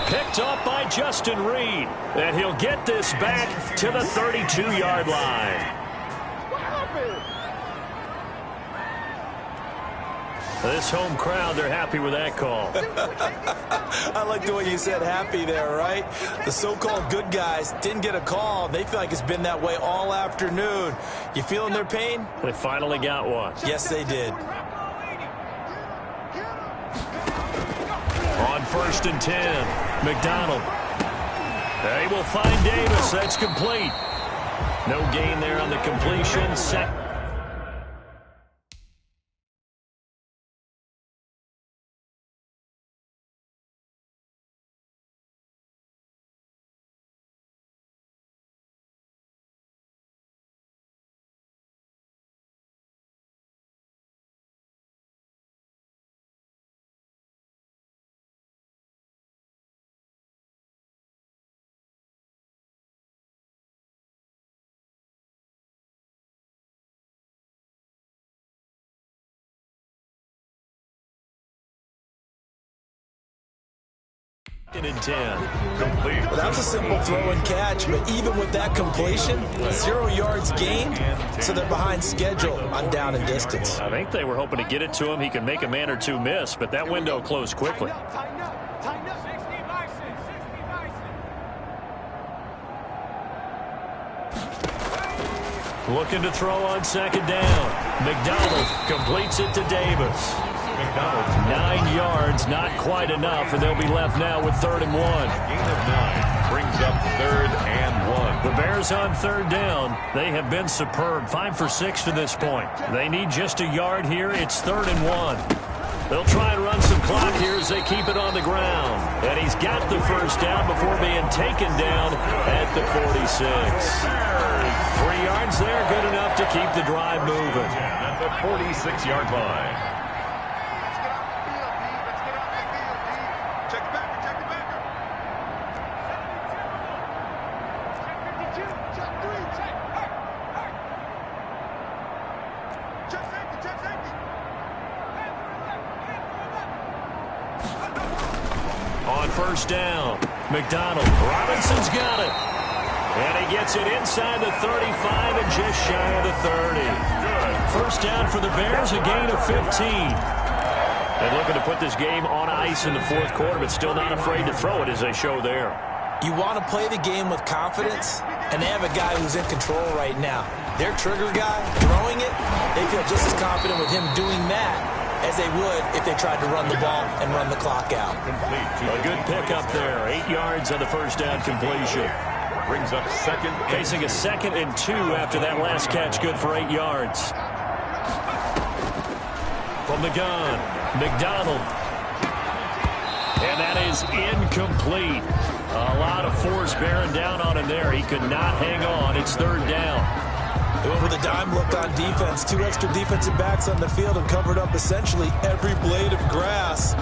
picked off by Justin Reed, and he'll get this back to the 32-yard line. This home crowd, they're happy with that call. I like the way you said happy there, right? The so-called good guys didn't get a call. They feel like it's been that way all afternoon. You feeling their pain? They finally got one. Yes, they did. On 1st and 10, McDonald. They will find Davis. That's complete. No gain there on the completion. And 10. Complete. Well, that was a simple throw and catch, but even with that completion, 0 yards gained, so they're behind schedule on down and distance. I think they were hoping to get it to him. He could make a man or two miss, but that window closed quickly. Looking to throw on 2nd down. McDonald completes it to Davis. 9 yards, not quite enough, and they'll be left now with 3rd and 1. Gain of 9 brings up 3rd and 1. The Bears on 3rd down. They have been superb, 5 for 6 to this point. They need just a yard here. It's 3rd and 1. They'll try and run some clock here as they keep it on the ground. And he's got the 1st down before being taken down at the 46. 3 yards there, good enough to keep the drive moving. At the 46-yard line. On 1st down, McDonald. Robinson's got it. And he gets it inside the 35 and just shy of the 30. Good. 1st down for the Bears, a gain of 15. And looking to put this game on ice in the 4th quarter, but still not afraid to throw it as they show there. You want to play the game with confidence, and they have a guy who's in control right now. Their trigger guy, throwing it, they feel just as confident with him doing that as they would if they tried to run the ball and run the clock out. A good pickup there. 8 yards on the 1st down completion. Brings up 2nd. Facing a 2nd and 2 after that last catch. Good for 8 yards. From the gun, McDonald. And that is incomplete. A lot of force bearing down on him there. He could not hang on. It's 3rd down. They went with a dime look on defense. 2 extra defensive backs on the field and covered up essentially every blade of grass.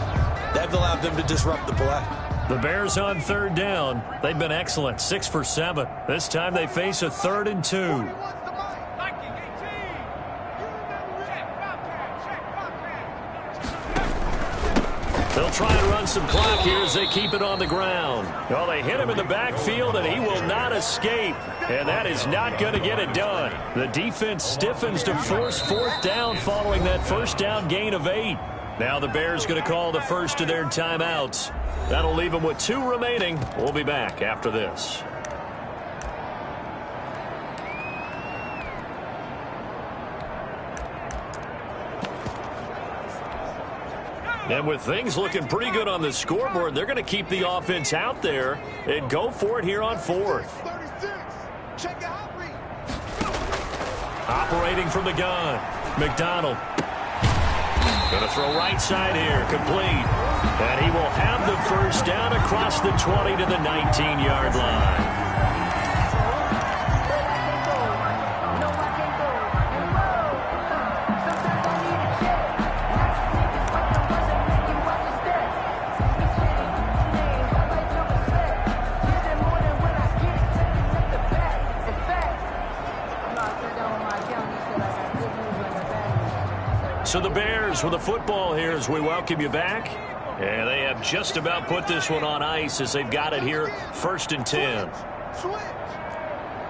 That allowed them to disrupt the play. The Bears on 3rd down. They've been excellent. 6 for 7. This time they face a 3rd and 2. They'll try and run some clock here as they keep it on the ground. Well, they hit him in the backfield, and he will not escape. And that is not going to get it done. The defense stiffens to force 4th down following that first down gain of 8. Now the Bears going to call the first of their timeouts. That'll leave them with 2 remaining. We'll be back after this. And with things looking pretty good on the scoreboard, they're going to keep the offense out there and go for it here on 4th. Operating from the gun, McDonald. Going to throw right side here, complete. And he will have the first down across the 20 to the 19-yard line. So the Bears with the football here as we welcome you back. And they have just about put this one on ice as they've got it here, 1st and 10. Switch.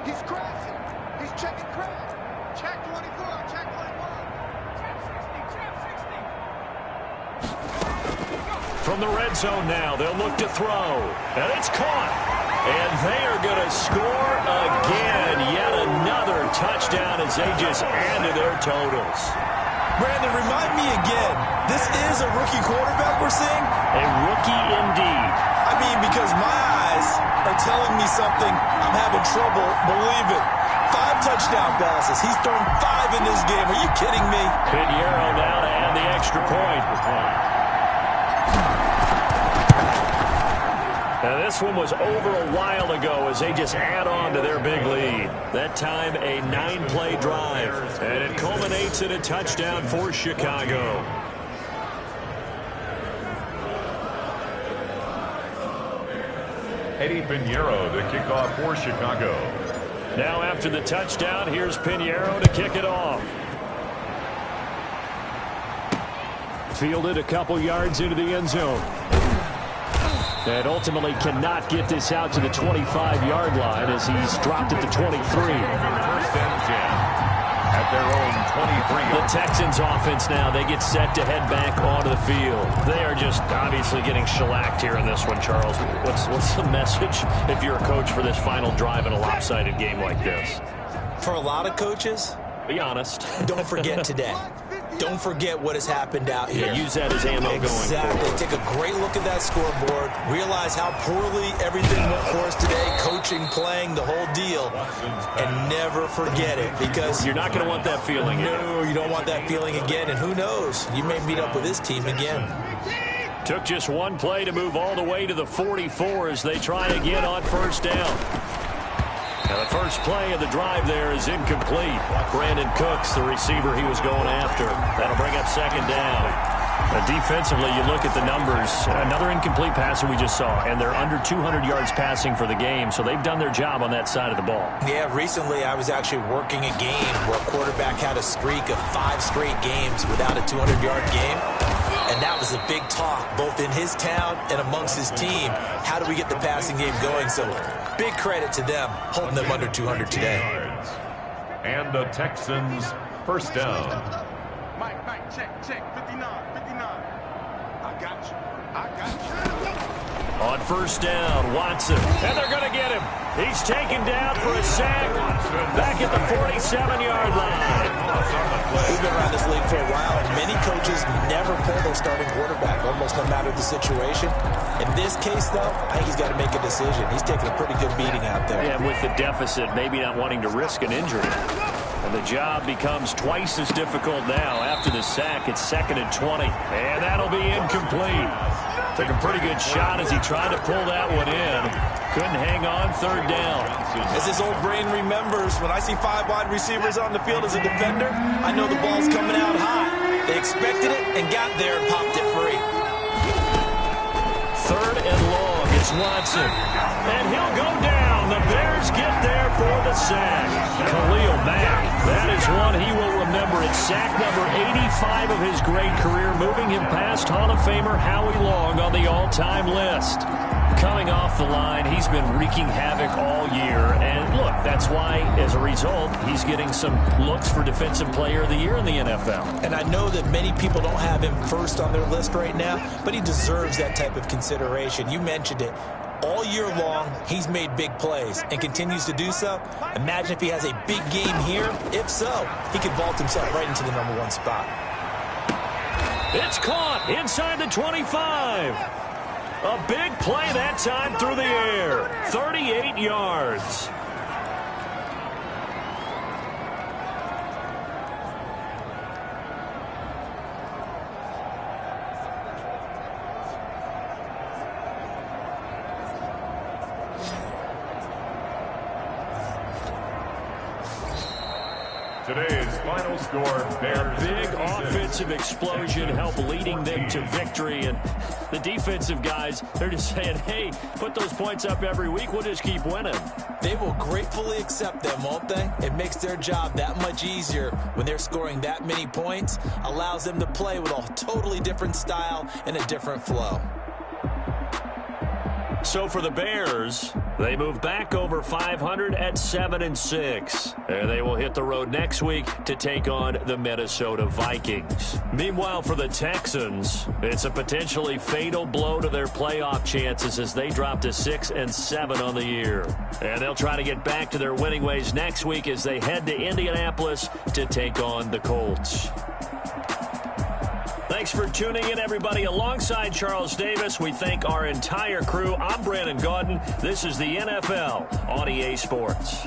He's crashing. He's checking crash. Check 24. Check 21. From the red zone now, they'll look to throw. And it's caught. And they are going to score again. Yet another touchdown as they just add to their totals. Brandon, remind me again, this is a rookie quarterback we're seeing? A rookie indeed. I mean, because my eyes are telling me something. I'm having trouble believe it. 5 touchdown passes. He's thrown 5 in this game. Are you kidding me? Pinheiro now to add the extra point. Now this one was over a while ago as they just add on to their big lead. That time a 9-play drive. And it culminates in a touchdown for Chicago. Eddie Pinheiro, the kickoff for Chicago. Now after the touchdown, here's Pinheiro to kick it off. Fielded a couple yards into the end zone. And ultimately cannot get this out to the 25-yard line as he's dropped it to 23. 1st and 10 at their own 23. The Texans offense now, they get set to head back onto the field. They are just obviously getting shellacked here in this one, Charles. What's the message if you're a coach for this final drive in a lopsided game like this? For a lot of coaches, be honest. don't forget today. Don't forget what has happened out here. Yeah, use that as ammo going forward. Exactly. Take a great look at that scoreboard. Realize how poorly everything went for us today. Coaching, playing, the whole deal. And never forget it because you're not going to want that feeling. No, you don't want that feeling again. And who knows? You may meet up with this team again. Took just one play to move all the way to the 44 as they try again on 1st down. Now the first play of the drive there is incomplete. Brandon Cooks, the receiver he was going after. That'll bring up 2nd down. Defensively, you look at the numbers. Another incomplete pass that we just saw, and they're under 200 yards passing for the game, so they've done their job on that side of the ball. Yeah, recently I was actually working a game where a quarterback had a streak of 5 straight games without a 200-yard game. And that was a big talk, both in his town and amongst his team. How do we get the passing game going? So big credit to them, holding them under 200 today. And the Texans 1st down. Mike, check, 59. I got you. On 1st down, Watson. And they're going to get him. He's taken down for a sack back at the 47-yard line. We've been around this league for a while, and many coaches never pull their starting quarterback, almost no matter the situation. In this case, though, I think he's got to make a decision. He's taking a pretty good beating out there. Yeah, with the deficit, maybe not wanting to risk an injury. And the job becomes twice as difficult now. After the sack, it's 2nd and 20. And that'll be incomplete. Took a pretty good shot as he tried to pull that one in. Couldn't hang on 3rd down. As his old brain remembers, when I see 5 wide receivers on the field as a defender, I know the ball's coming out hot. They expected it and got there and popped it free. 3rd and long. It's Watson. And he'll go down. The the Bears get there for the sack. Khalil Mack, that is one he will remember. It's sack number 85 of his great career, moving him past Hall of Famer Howie Long on the all-time list. Coming off the line, he's been wreaking havoc all year. And look, that's why, as a result, he's getting some looks for Defensive Player of the Year in the NFL. And I know that many people don't have him first on their list right now, but he deserves that type of consideration. You mentioned it. All year long, he's made big plays and continues to do so. Imagine if he has a big game here. If so, he could vault himself right into the #1 spot. It's caught inside the 25. A big play that time through the air. 38 yards. Today's final score, Bears. Big offensive explosion helped leading them to victory. And the defensive guys, they're just saying, hey, put those points up every week. We'll just keep winning. They will gratefully accept them, won't they? It makes their job that much easier when they're scoring that many points. Allows them to play with a totally different style and a different flow. So for the Bears, they move back over 500 at 7-6. And they will hit the road next week to take on the Minnesota Vikings. Meanwhile, for the Texans, it's a potentially fatal blow to their playoff chances as they drop to 6-7 on the year. And they'll try to get back to their winning ways next week as they head to Indianapolis to take on the Colts. Thanks for tuning in, everybody. Alongside Charles Davis, we thank our entire crew. I'm Brandon Gaudin. This is the NFL on EA Sports.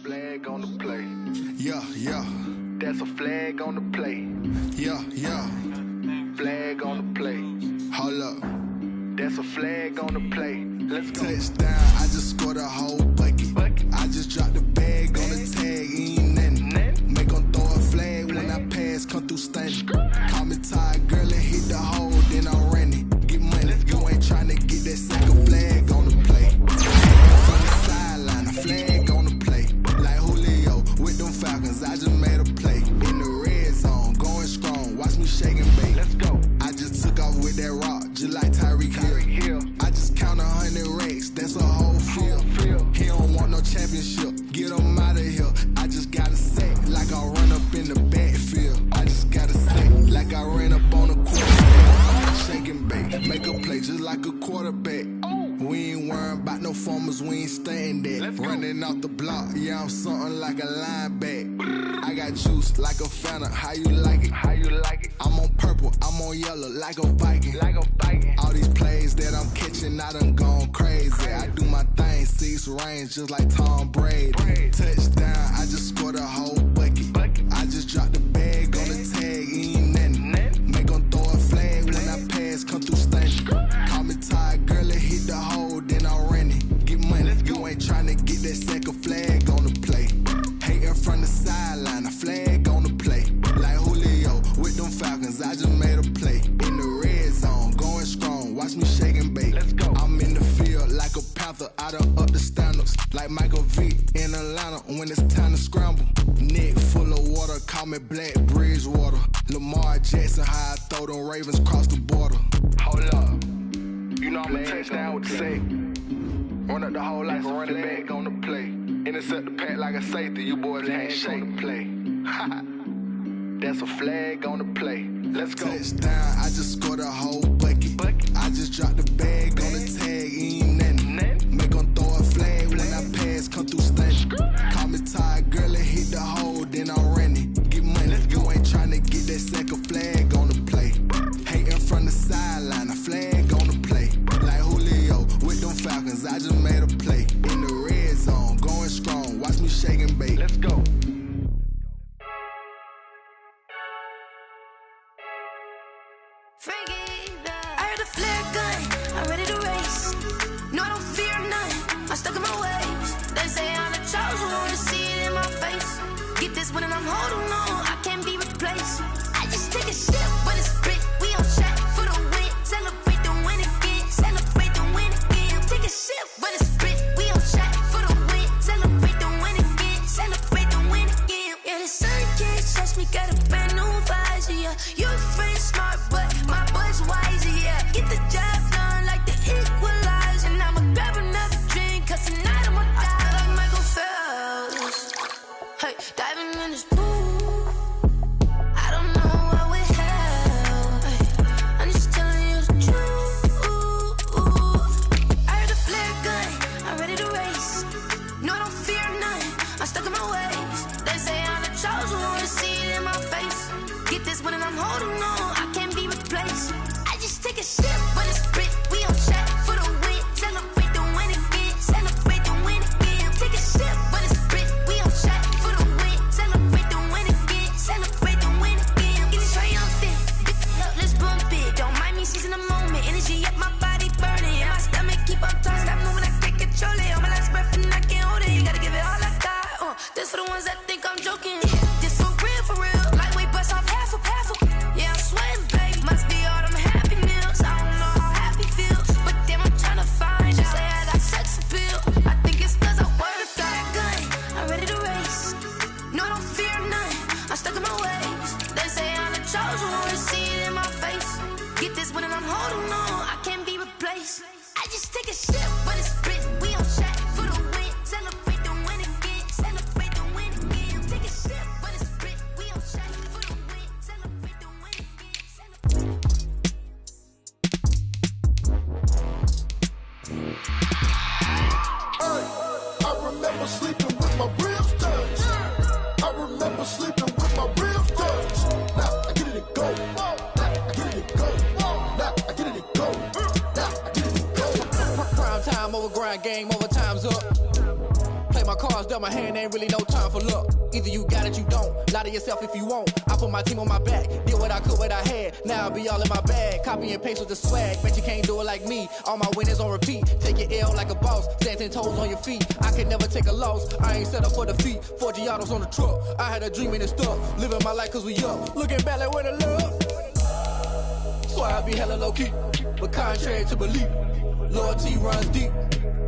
Flag on the play. Yeah, yeah. That's a flag on the play. Yeah, yeah. Flag on the play. Hold up. That's a flag on the play. Let's go. Touchdown, I just scored a whole bucket. I just dropped the bag on the tag, ain't nothing. Make them throw a flag when I pass, come through stunning. Call me tired, girl, and hit the hole, then I'm running. Get money, you ain't trying to get that second flag on the play. From the sideline, a flag on the play. Like Julio with them Falcons, I just made a play. In the red zone, going strong, watch me shake and bake. Let's go. I just took off with that rock, just like Tyreek Hill. I just count 100 racks, that's a whole field. He don't want no championship, get him out of here. I just gotta say, like I run up in the backfield. I just gotta say, like I ran up on a quarterback. Shake and bake, make a play just like a quarterback. We ain't worrying about no formers, we ain't staying there. Running off the block, yeah, I'm something like a linebacker. I got juice like a Fanta, how you like it? How you like it? I'm on purple, I'm on yellow, like a Viking. All these plays that I'm catching, I done gone crazy. I do my thing, 6 range, just like Tom Brady. Touchdown, I just scored a whole bucket. I just dropped the bag on the tag, ain't nothing. Make them throw a flag when I pass, come through stunning. Call me tired, girl, and hit the hole, then I'm running. Get money, you ain't trying to get that second flag on the play. Hating from the sideline, a flag on the play. Like Julio with them Falcons, I just made a play. In the red zone, going strong, watch me shake and bake. I'm in the field like a panther, I done up the standards. Like Michael Vick in a line. Carolina when it's time to scramble. Neck full of water, call me Black Bridgewater. Lamar Jackson, how I throw them Ravens across the border. Hold up, you know I'm a touchdown with the sack. Run up the whole like a running back on the play. Intercept the pack like a safety, you boys can't shake the play. That's a flag on the play. Let's go. Touchdown, I just scored a whole bucket. I just dropped the bag on the tag, ain't nothing. Make them throw a flag when I pass, come through stunning. Call me tired, girl, and hit the hole, then I'm running. Get money, you ain't trying to get that second flag on the play. Hating from the sideline, a flag on the play. Like Julio with them Falcons, I just made a play. In the red zone, going strong, watch me shake and bake. Let's go. I heard a flare gun, I'm ready to race. No, I don't fear none, I'm stuck in my ways. They say I'm the chosen one, to see it in my face. Get this one and I'm holding on, I can't be replaced. I just take a sip when it's split, we on track for the win. Celebrate the win again, celebrate the win again. Take a sip when it's split, we on track for the win. Celebrate the win again, celebrate the win again. Yeah, the sun can't touch me, got a brand new visor, yeah. You're a friend smart, but my boy's wiser, yeah. Get the job done like the equalizer. And I'ma grab another drink, cause tonight I'ma die like Michael Phelps. Hey, diving in this pool, I don't know what we have. Hey, I'm just telling you the truth. I heard a flare gun, I'm ready to race. No, I don't fear none, I'm stuck in my ways. They say I'm the chosen one, to see it in my face. Get this one and I'm holding on, I can't be replaced. I just take a sip when it's split, we on track for the win. Celebrate the win again, celebrate the win again. Take a sip when it's split, we on track for the win. Celebrate the win again, celebrate the win again. Get it triumphant, let's bump it. Don't mind me seizing the moment, energy up my body burning. And my stomach keep on turning, stop moving, I can't control it. On my last breath and I can't hold it, you gotta give it all I got. This for the ones that think I'm joking. This for real, lightweight bust off half a. Yeah, I'm sweating, babe. Must be all them happy meals. I don't know how happy feels, but damn, I'm trying to find out. Say I got sex appeal. I think it's cause I wear the flag gun. I'm ready to race. No, I don't fear none, I'm stuck in my ways. They say I'm the chosen one, to see it in my face. Get this one and I'm holding on, I can't be replaced. I just take a sip when it's split, we on track for the win. Celebrate the win again, celebrate the win again. Take a sip when it's split, we on track for the win. Celebrate the win again, I remember sleeping with my ribs touched. I remember sleeping with my ribs touched. Now I get it and go. Now I get it and go. Now I get it and go. Now I get it and go. Prime time over grind game, over time's up. Play my cards, dealt my hand, ain't really no time for luck. Either you got it, you don't. Lie to yourself if you won't. I put my team on my back, did what I could, what I had. Now I'll be all in my bag. Copy and paste with the swag. Bet you can't do it like me. All my winners on repeat. Take your L like a boss. Stand 10 toes on your feet. I can never take a loss. I ain't set up for defeat. 4 Giottos on the truck. I had a dream and it stuck. Living my life cause we up. Looking back like where the love. So I be hella low key. But contrary to belief, loyalty runs deep.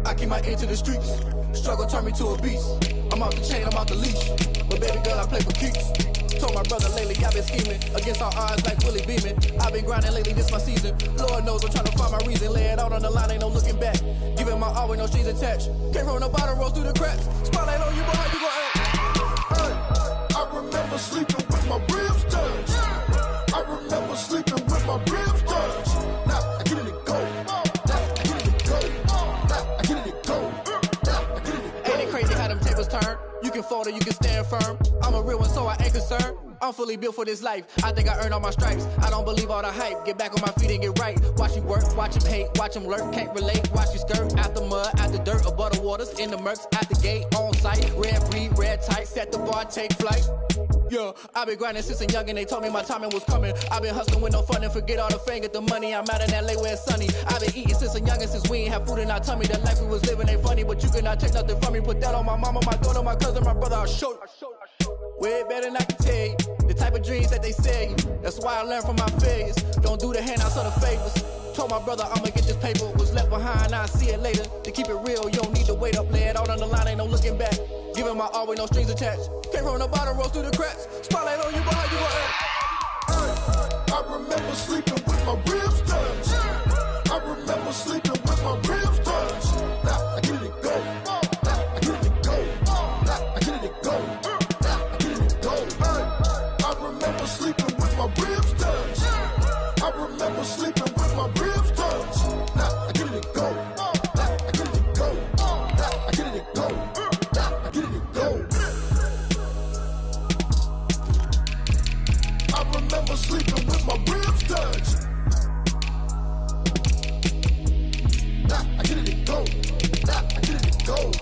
I keep my ear to the streets. Struggle turned me to a beast. I'm off the chain, I'm off the leash. But baby girl, I play for keeps. Told my brother lately, I've been scheming. Against all odds like Willie Beeman. I've been grinding lately, this my season. Lord knows I'm trying to find my reason. Lay it out on the line, ain't no looking back. Giving my all with no strings attached. Came from the bottom, rose through the cracks. Spotlight on you, boy, how you gon' act? I remember sleeping with my ribs touched. I remember sleeping with my ribs touched. Now I get it and go. Now I get it and go. Now I get it and go. Now I get it and go. Ain't it crazy how them tables turn? You can fold or you can stand firm. I'm a real one, so I ain't concerned. I'm fully built for this life. I think I earned all my stripes. I don't believe all the hype. Get back on my feet and get right. Watch you work, watch him hate, watch him lurk. Can't relate, watch you skirt. Out the mud, out the dirt, above the waters, in the murks, at the gate, on site. Red breed, red tight, set the bar, take flight. Yeah, I been grinding since a young and they told me my timing was coming. I been hustling with no fun and forget all the fame, get the money. I'm out in LA where it's sunny. I been eating since a young and since we ain't have food in our tummy. The life we was living ain't funny, but you cannot take nothing from me. Put that on my mama, my daughter, my cousin, my brother, I'll show you. Way better than I can tell you. The type of dreams that they sell you. That's why I learned from my failures. Don't do the handouts or the favors. Told my brother I'ma get this paper. Was left behind, I'll see it later. To keep it real, you don't need to wait up. Lay it out on the line, ain't no looking back. Giving my all with no strings attached. Came from the bottom, rose through the cracks. Spotlight on you, but how you gon' act? I remember sleeping with my ribs touched. I remember sleeping with my ribs touched. Now I get it go. Now I get it go. Now I get it go. Now I get it go. I remember sleeping with my ribs touched. I remember sleeping with my ribs touched. Now I get it go. Now I get it go. Now I get it go. Now I get it go. I remember sleeping with my ribs touched. Now I get it go. Now I get it go.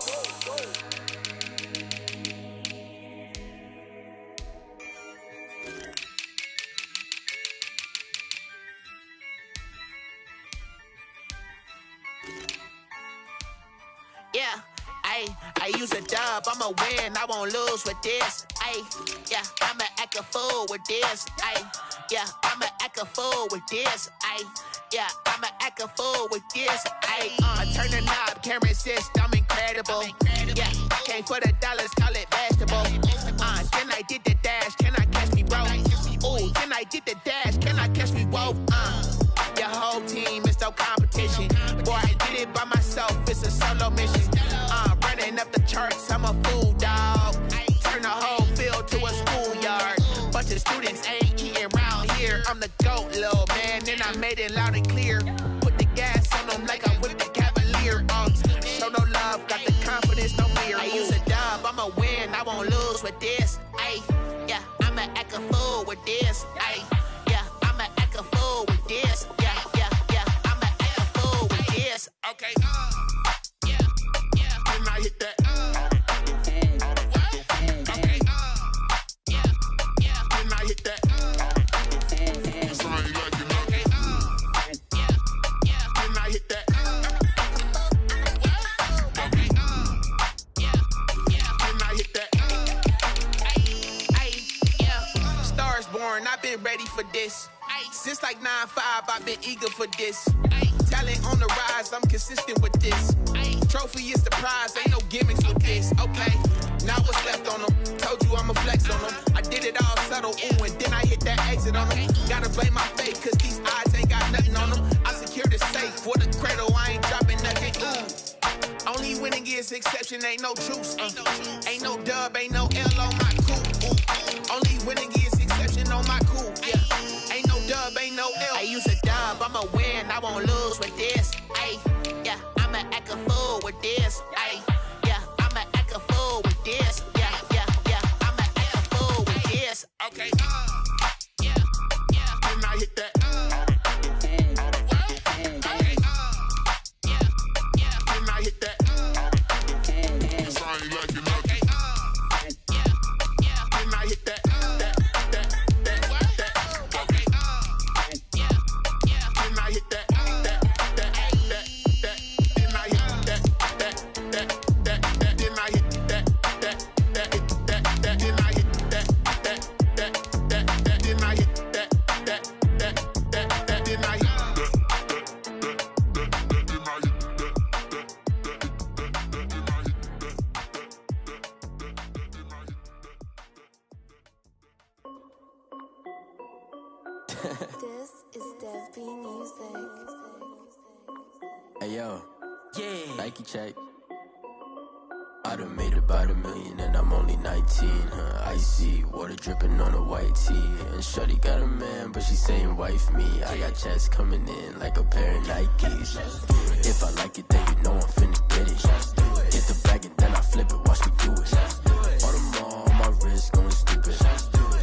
Yeah, I use a dub, I'ma win, I won't lose with this. Yeah, I'ma act a fool with this. Yeah, I'ma act a fool with this. Yeah, I'ma act a fool with this. I turn the knob, can't resist, I'm incredible. Yeah, came for the dollars, call it vegetable. Then I did the dash, can I catch me, bro? Ooh, then I did the dash, can I catch me, whoa? Your whole team is no competition. Boy, I did it by myself, it's a solo mission. Running up the charts, I'm a fool, dog. Turn the whole field to a schoolyard. Bunch of students ain't eating round here. I'm the GOAT, little man, and I made it loud and clear. Put the gas on them like I'm with the Cavalier. Show no love, got the confidence, no fear. I use a dub, I'ma win, I won't lose with this. Yeah, I'ma act a fool with this. Yeah, I'ma act a fool with this. Yeah, I'ma act a fool with this. Okay. Then I hit that. Okay. Then I hit that. So I ain't like it, no. Then I hit that. Okay. Then I hit that. Yeah. Stars born, I've been ready for this. Since like 9-5, I've been eager for this. Talent on the rise, I'm consistent with this. Trophy is the prize, ain't no gimmicks with this. Okay, now what's left on them? Told you I'ma flex on them. I did it all subtle, ooh, and then I hit that exit on them. Gotta blame my fate, cause these eyes ain't got nothing on them. I secured the safe for the cradle, I ain't dropping nothing, ooh. Only winning is exception, ain't no truce. Ain't no dub, ain't no L on my cool. Only winning is exception on my cool, yeah. Ain't no dub, ain't no L. I use a dub, I'ma win, I won't lose with this. Yeah, I'ma act a fool with this. Yeah, I'ma act a fool with this. Yeah, I'ma act a fool with this. Okay. Then I hit that. Okay. Then I hit that. So I ain't like it, no. Then I hit that. Okay. Then I hit that. This is Dev B Music. Hey yo, yeah, Nike check. I done made about $1 million and I'm only 19. Icy water dripping on a white tee. And shorty got a man, but she saying wife me. I got checks coming in like a pair of Nikes. If I like it, then you know I'm finna get it. Hit the bag and then I flip it, watch me do it. All them on my wrist going stupid.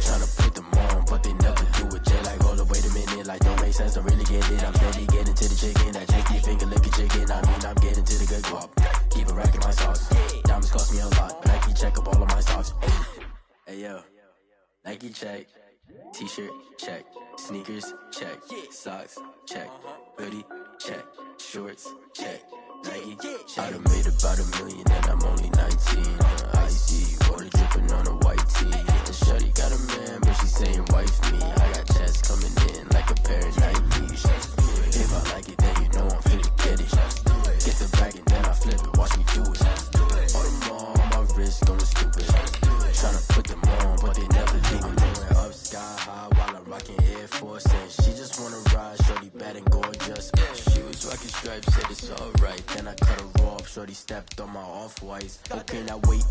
Tryna put them on, but they never do it. Jay like, hold up, wait a minute, like don't make sense, don't really get it. I'm steady getting to the chicken, that chicky finger licking chicken. I mean, I'm getting to the good guap. Keep a rack in my socks. Diamonds cost me a lot. Nike check up all of my socks. Hey yo, Nike check. T-shirt check. Sneakers check. Socks check. Hoodie check. Shorts check. Nike. I done made about $1 million and I'm only 19. Icy water dripping on a white tee. And shorty got a man, but she saying wife me. I got checks coming in like a pair of Nikes. If I like it, shorty stepped on my off-whites. Okay, now wait.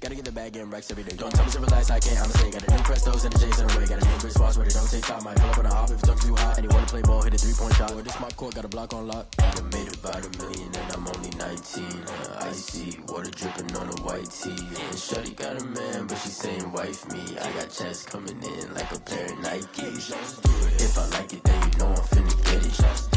Gotta get the bag and racks every day. Don't tell me to relax, I can't, I'ma say. Got a new Prestos and the J's in the way. Got a new Chris Foss where they don't take time. Might pull up on a hop if it's talking too hot. And he wanna play ball, hit a 3-point shot. Well, this my court, got a block on lock. I done made about $1 million and I'm only 19. Icy, water dripping on a white tee. And shorty got a man, but she saying wife me. I got checks coming in like a pair of Nikes. If I like it, then you know I'm finna get it.